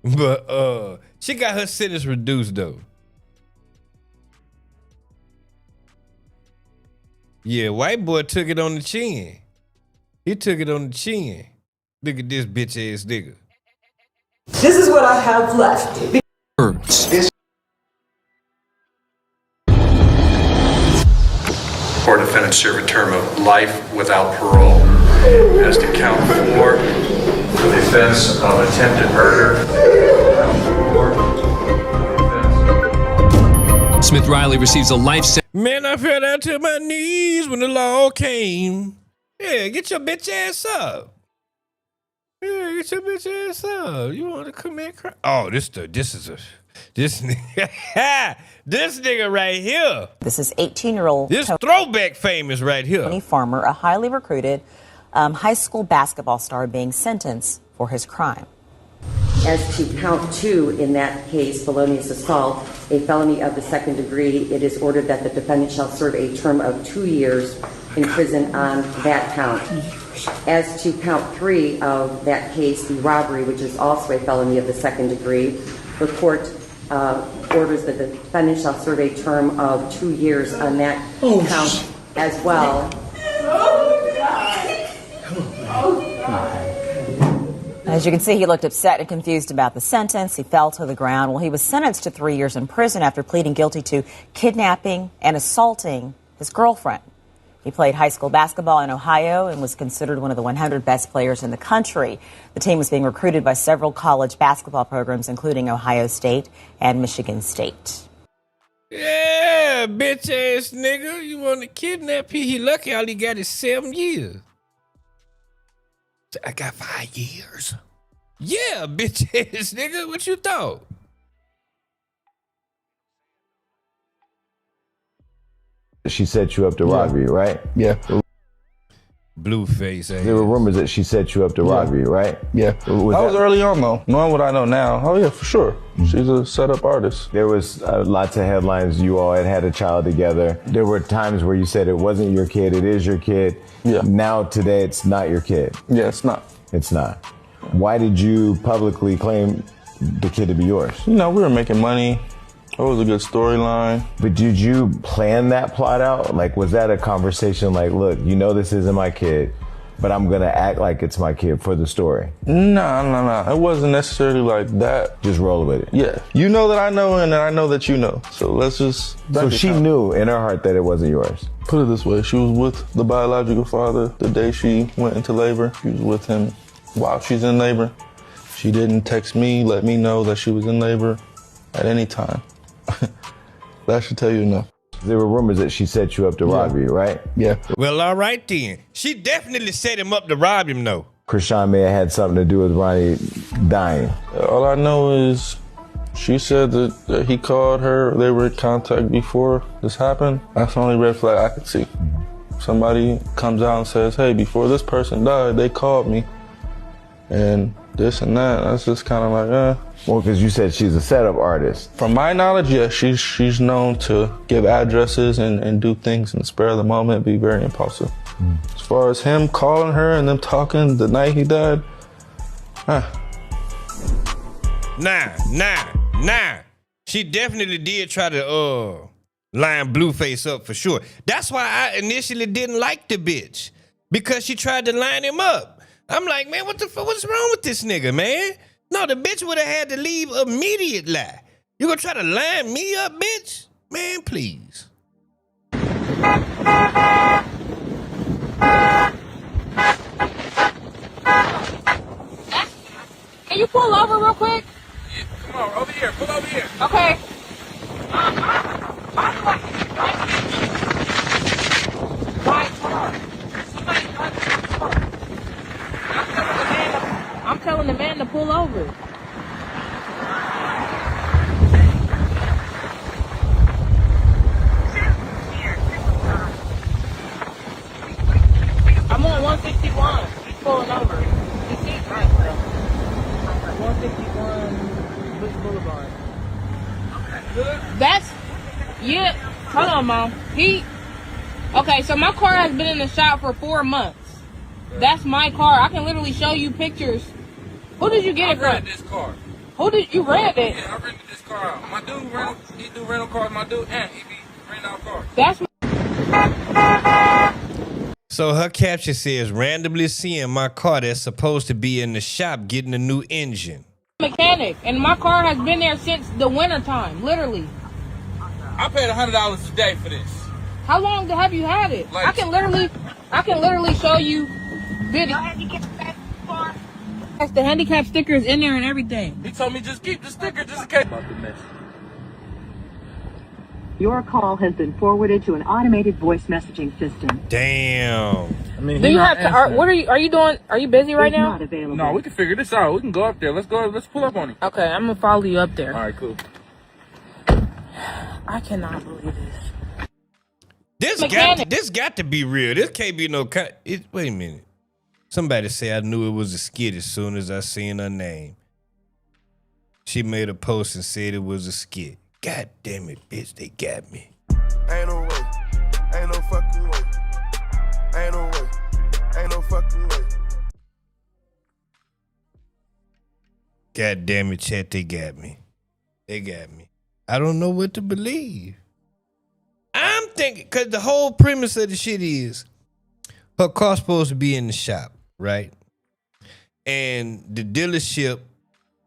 But she got her sentence reduced though. Yeah, white boy took it on the chin. He took it on the chin. Look at this bitch ass nigga. This is what I have left. Four defendants serve a term of life without parole. As to count 4, the offense of attempted murder. Smith Riley receives a life sentence. Man, I fell down to my knees when the law came. Yeah, get your bitch ass up. Yeah, get your bitch ass up. You want to commit crime? Oh, this nigga right here. This is 18-year-old. This throwback famous right here. Tony Farmer, a highly recruited high school basketball star, being sentenced for his crime. As to count 2 in that case, felonious assault, a felony of the 2nd degree, it is ordered that the defendant shall serve a term of 2 years in prison on that count. As to count 3 of that case, the robbery, which is also a felony of the 2nd degree, the court orders that the defendant shall serve a term of 2 years on that count as well. As you can see, he looked upset and confused about the sentence. He fell to the ground. Well, he was sentenced to 3 years in prison after pleading guilty to kidnapping and assaulting his girlfriend. He played high school basketball in Ohio and was considered one of the 100 best players in the country. The team was being recruited by several college basketball programs, including Ohio State and Michigan State. Yeah, bitch ass nigga. You want to kidnap him? He lucky all he got is 7 years. I got 5 years. Yeah, bitch ass nigga. What you thought? She set you up to rob you, right? Yeah. Blueface. There were rumors that she set you up to rob you, right? Yeah. Was That was early on, though. Knowing what I know now, oh yeah, for sure. She's a setup artist. There was lots of headlines. You all had a child together. There were times where you said it wasn't your kid, it is your kid. Yeah. Now, today, it's not your kid. Yeah, it's not. It's not. Why did you publicly claim the kid to be yours? You know, we were making money. It was a good storyline. But did you plan that plot out? Like, was that a conversation like, look, you know this isn't my kid, but I'm going to act like it's my kid for the story? No. It wasn't necessarily like that. Just roll with it. Yeah. You know that I know, and I know that you know. So let's just... So she knew in her heart that it wasn't yours? Put it this way. She was with the biological father the day she went into labor. She was with him while she's in labor. She didn't text me, let me know that she was in labor at any time. That should tell you enough. There were rumors that she set you up to rob you, right? Yeah. Well, all right then. She definitely set him up to rob him, though. Krishan may have had something to do with Ronnie dying. All I know is she said that he called her. They were in contact before this happened. That's the only red flag I could see. Somebody comes out and says, hey, before this person died, they called me. And this and that. That's just kind of like, Well, because you said she's a setup artist. From my knowledge, yeah, she's known to give addresses and do things in the spur of the moment, be very impulsive. As far as him calling her and them talking the night he died, Nah. She definitely did try to line Blueface up for sure. That's why I initially didn't like the bitch, because she tried to line him up. I'm like, man, what the fuck? What's wrong with this nigga, man? No, the bitch would have had to leave immediately. You gonna try to line me up, bitch? Man, please. Can you pull over real quick? Yeah, come on, over here. Pull over here. Okay. I'm telling the man to pull over. I'm on 161. He's pulling over. He sees right now. 161 Bush Boulevard. That's, yeah. Hold on, Mom. Okay, so my car has been in the shop for 4 months. That's my car. I can literally show you pictures. Who did you get it from? I rented this car. Who did you rent it? Yeah, I rented this car out. My dude he do rental cars. My dude, and he be renting out cars. That's So her caption says, randomly seeing my car that's supposed to be in the shop getting a new engine. Mechanic, and my car has been there since the winter time, literally. I paid $100 a day for this. How long have you had it? I can literally show you video. That's the handicap stickers in there and everything. He told me just keep the sticker just in case. Your call has been forwarded to an automated voice messaging system. Damn. I mean, do you have to? Are you doing? Are you busy right now? Not available. No, we can figure this out. We can go up there. Let's go. Let's pull up on him. Okay, I'm gonna follow you up there. All right, cool. I cannot believe this. This got to be real. This can't be no. Wait a minute. Somebody say I knew it was a skit as soon as I seen her name. She made a post and said it was a skit. God damn it, bitch, they got me. Ain't no way. Ain't no fucking way. Ain't no way. Ain't no fucking way. God damn it, chat, they got me. They got me. I don't know what to believe. I'm thinking, because the whole premise of the shit is her car's supposed to be in the shop, right? and the dealership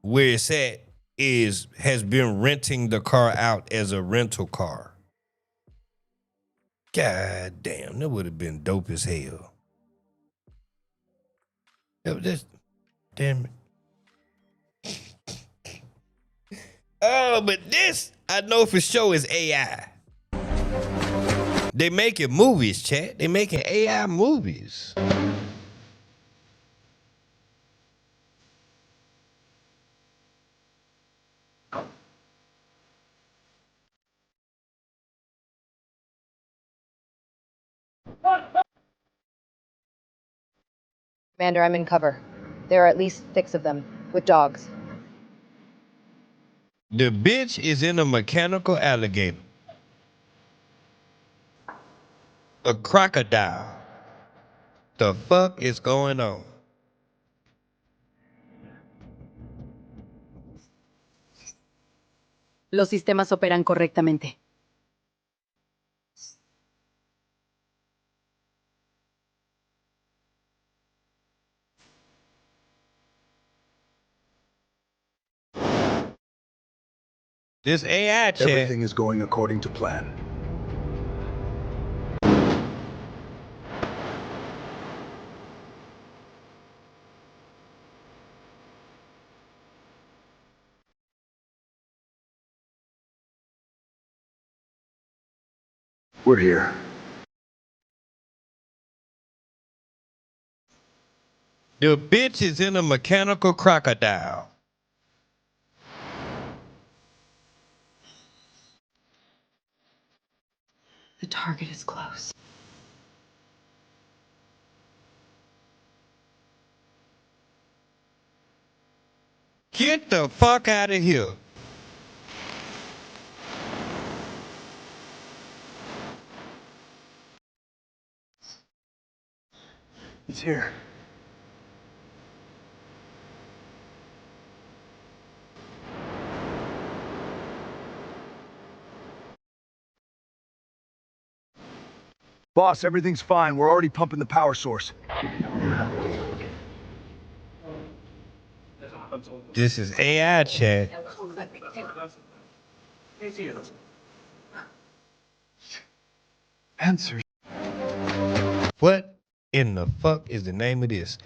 where it's at has been renting the car out as a rental car. God damn, that would have been dope as hell. Damn it. Oh, but this, I know for sure, is AI. They making movies, chat. They making AI movies. Commander, I'm in cover. There are at least 6 of them, with dogs. The bitch is in a mechanical alligator. A crocodile. The fuck is going on? Los sistemas operan correctamente. This AI chat. Everything is going according to plan. We're here. The bitch is in a mechanical crocodile. The target is close. Get the fuck out of here. He's here. Boss, everything's fine. We're already pumping the power source. This is AI chat. Answers. What in the fuck is the name of this?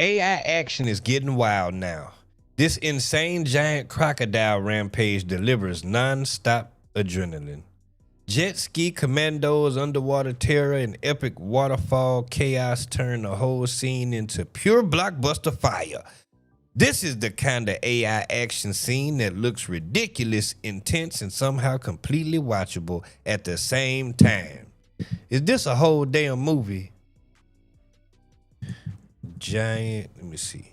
AI action is getting wild now. This insane giant crocodile rampage delivers non-stop adrenaline. Jet ski commandos, underwater terror, and epic waterfall chaos turn the whole scene into pure blockbuster fire. This is the kind of AI action scene that looks ridiculous, intense, and somehow completely watchable at the same time. Is this a whole damn movie? Giant, let me see.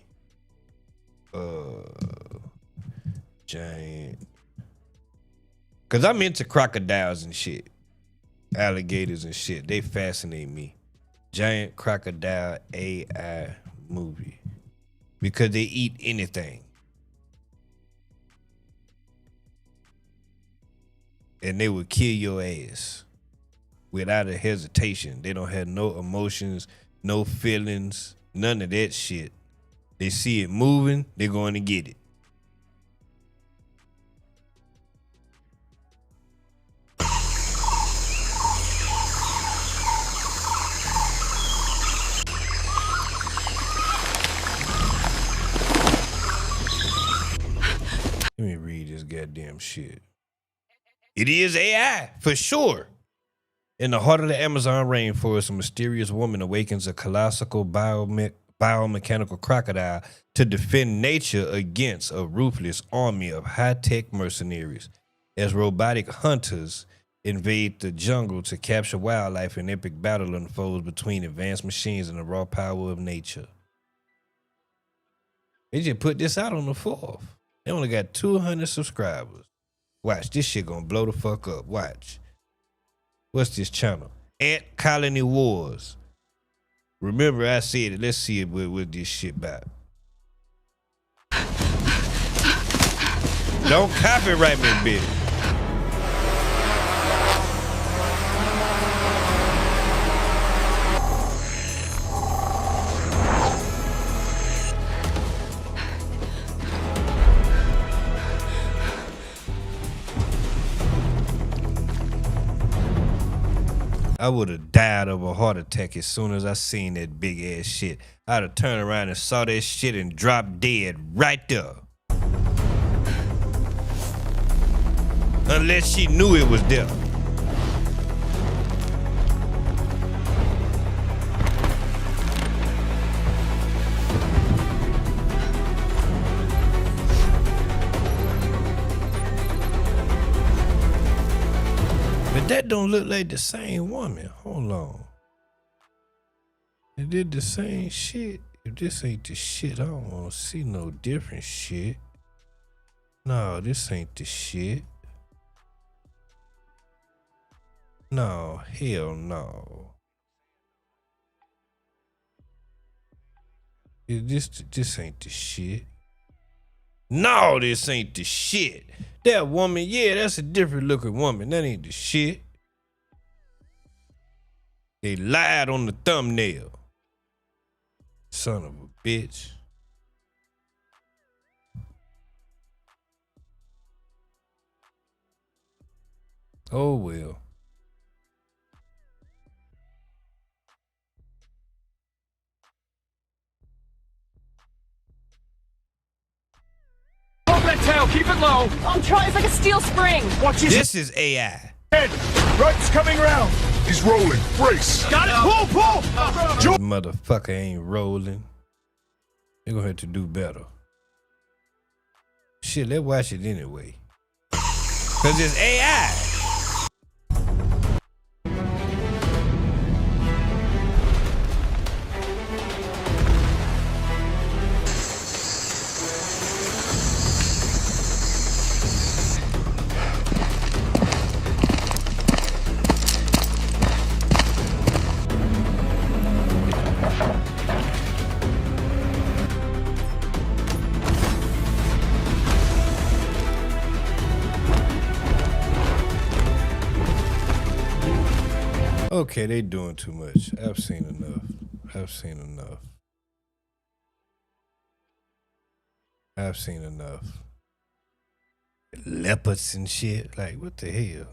Giant. Cause I'm into crocodiles and shit. Alligators and shit. They fascinate me. Giant crocodile AI movie. Because they eat anything. And they will kill your ass. Without a hesitation. They don't have no emotions, no feelings, none of that shit. They see it moving, they're going to get it. Let me read this goddamn shit. It is AI, for sure. In the heart of the Amazon rainforest, a mysterious woman awakens a colossal biomechanical crocodile to defend nature against a ruthless army of high-tech mercenaries. As robotic hunters invade the jungle to capture wildlife, an epic battle unfolds between advanced machines and the raw power of nature. They just put this out on the 4th. They only got 200 subscribers. Watch, this shit gonna blow the fuck up. Watch. What's this channel? Ant Colony Wars. Remember I said it. Let's see what this shit about. Don't copyright me, bitch. I would have died of a heart attack as soon as I seen that big ass shit. I'd have turned around and saw that shit and dropped dead right there. Unless she knew it was there. But that don't look like the same woman. Hold on. They did the same shit. If this ain't the shit, I don't want to see no different shit. No, this ain't the shit. No, hell no. This ain't the shit. No, this ain't the shit. That woman, yeah, that's a different looking woman. That ain't the shit. They lied on the thumbnail. Son of a bitch. Oh well. Hold that tail, keep it low. I'm trying. It's like a steel spring. Watch his This is AI. head. Right's coming around. He's rolling. Brace. Got it. Pull. This motherfucker ain't rolling. They're gonna have to do better. Shit, let's watch it anyway. Cause it's AI. Okay, they doing too much. I've seen enough. I've seen enough. Leopards and shit. Like, what the hell?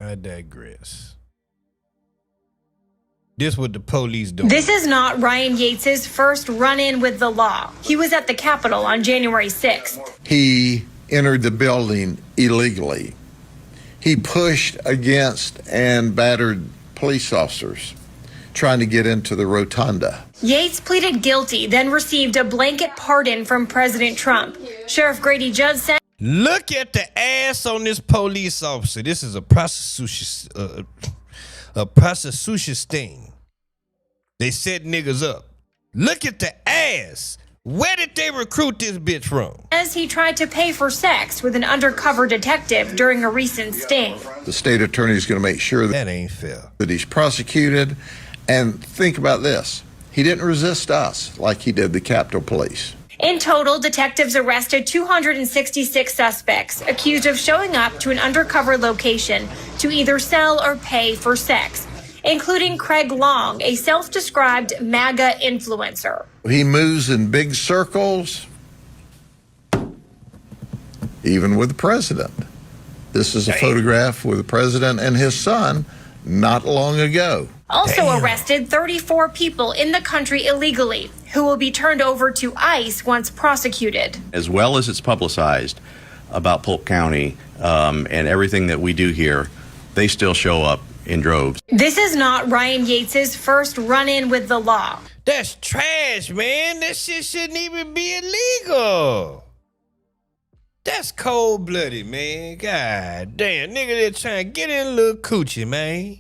I digress. This what the police do. This is not Ryan Yates's first run-in with the law. He was at the Capitol on January 6th. He entered the building illegally. He pushed against and battered police officers trying to get into the rotunda. Yates pleaded guilty, then received a blanket pardon from President Trump. Sheriff Grady Judd said, "Look at the ass on this police officer. This is a prostitution sting. They set niggas up. Look at the ass. Where did they recruit this bitch from?" As he tried to pay for sex with an undercover detective during a recent sting. The state attorney is going to make sure that ain't fair. That he's prosecuted. And think about this. He didn't resist us like he did the Capitol Police. In total, detectives arrested 266 suspects accused of showing up to an undercover location to either sell or pay for sex, including Craig Long, a self-described MAGA influencer. He moves in big circles, even with the president. This is a photograph with the president and his son not long ago. Also arrested 34 people in the country illegally, who will be turned over to ICE once prosecuted. As well as it's publicized about Polk County and everything that we do here, they still show up in droves. This is not Ryan Yates's first run-in with the law. That's trash, man. That shit shouldn't even be illegal. That's cold-blooded, man. God damn. Nigga, they're trying to get in a little coochie, man.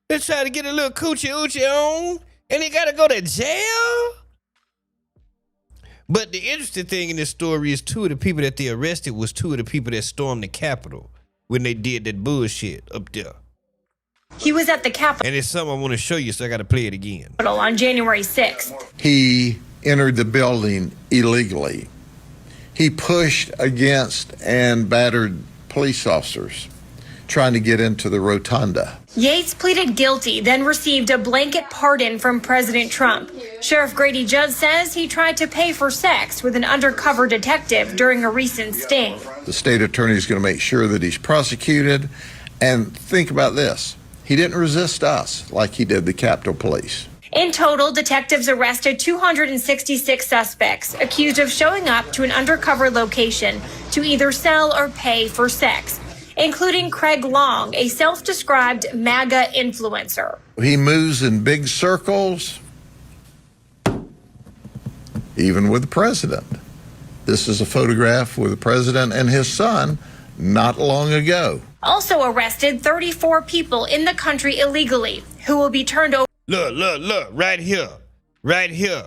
They're trying to get a little coochie-oochie on, and they gotta go to jail? But the interesting thing in this story is two of the people that they arrested was two of the people that stormed the Capitol when they did that bullshit up there. He was at the Capitol And it's something I want to show you, so I got to play it again. on January 6th. He entered the building illegally. He pushed against and battered police officers trying to get into the rotunda. Yates pleaded guilty, then received a blanket pardon from President Trump. Sheriff Grady Judd says he tried to pay for sex with an undercover detective during a recent sting. The state attorney is going to make sure that he's prosecuted. And think about this. He didn't resist us like he did the Capitol Police. In total, detectives arrested 266 suspects accused of showing up to an undercover location to either sell or pay for sex, including Craig Long, a self-described MAGA influencer. He moves in big circles, even with the president. This is a photograph with the president and his son not long ago. Also arrested 34 people in the country illegally who will be turned over. Look, right here. Right here.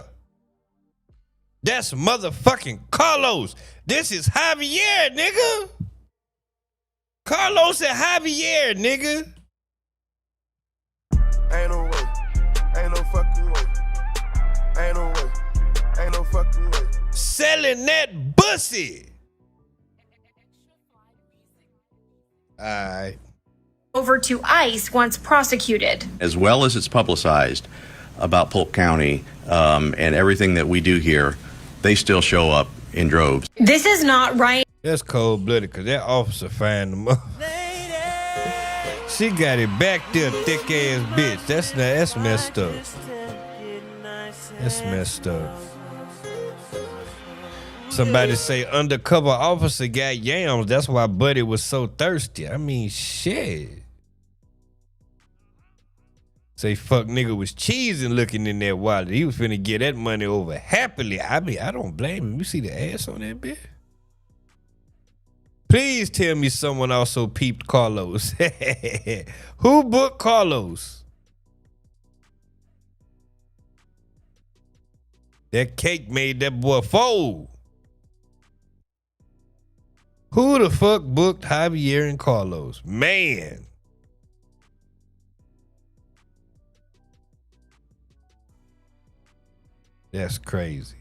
That's motherfucking Carlos. This is Javier, nigga. Carlos and Javier, nigga. Ain't no way. Ain't no fucking way. Ain't no way. Ain't no fucking way. Selling that pussy. Alright. Over to ICE once prosecuted. As well as it's publicized about Polk County and everything that we do here, they still show up in droves. This is not right. That's cold-blooded because that officer found them up. She got it back there, thick-ass bitch. That's messed up. That's messed up. Somebody say undercover officer got yams. That's why Buddy was so thirsty. I mean, shit. Say fuck nigga was cheesing looking in that wallet. He was finna get that money over happily. I mean, I don't blame him. You see the ass on that bitch? Please tell me someone also peeped Carlos. Who booked Carlos? That cake made that boy fold. Who the fuck booked Javier and Carlos? Man. That's crazy.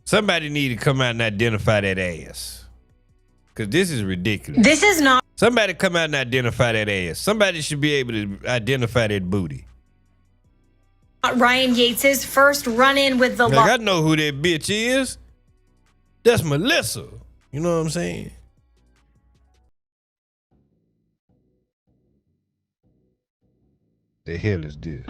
Somebody need to come out and identify that ass. Because this is ridiculous. This is not. Somebody come out and identify that ass. Somebody should be able to identify that booty. Ryan Yates's first run-in with the law. Like, I know who that bitch is. That's Melissa. You know what I'm saying? The hell is this?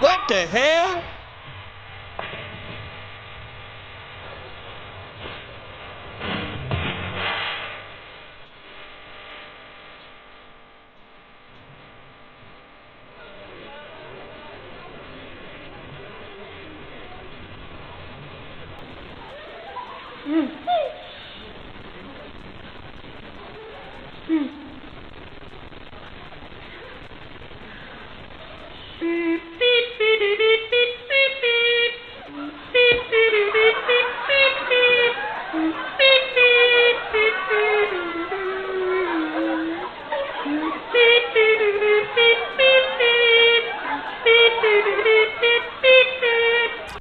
What the hell?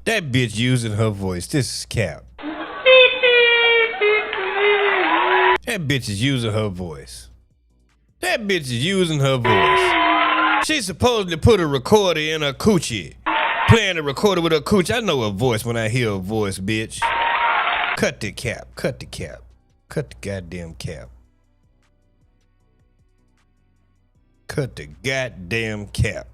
That bitch using her voice. This is cap. That bitch is using her voice. That bitch is using her voice. She's supposed to put a recorder in her coochie. Playing a recorder with her coochie. I know her voice when I hear her voice, bitch. Cut the cap. Cut the cap. Cut the goddamn cap. Cut the goddamn cap.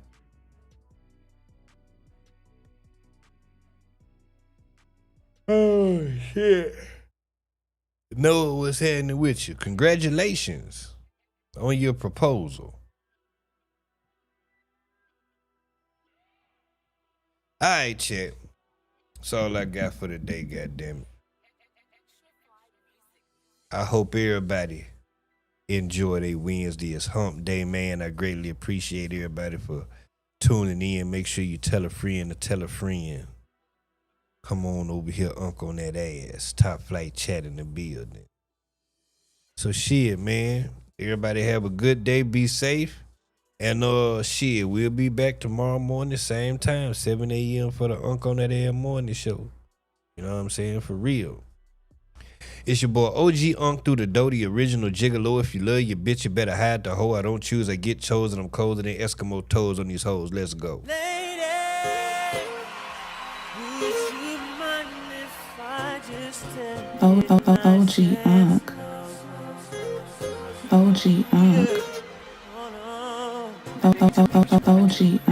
Oh, shit. Know what's happening with you. Congratulations on your proposal. All right, chat. That's all I got for today, goddammit. I hope everybody enjoy their Wednesday. It's hump day, man. I greatly appreciate everybody for tuning in. Make sure you tell a friend to tell a friend. Come on over here, Uncle, on that ass. Top Flight Chat in the building. So shit, man. Everybody have a good day. Be safe. And shit, we'll be back tomorrow morning, same time, 7 a.m. for the Unc on That Air Morning Show. You know what I'm saying? For real. It's your boy OG Unc through the dough, the original gigolo. If you love your bitch, you better hide the hoe. I don't choose, I get chosen. I'm colder than Eskimo toes on these hoes. Let's go. OG Unc. OG Unc. OG Unc.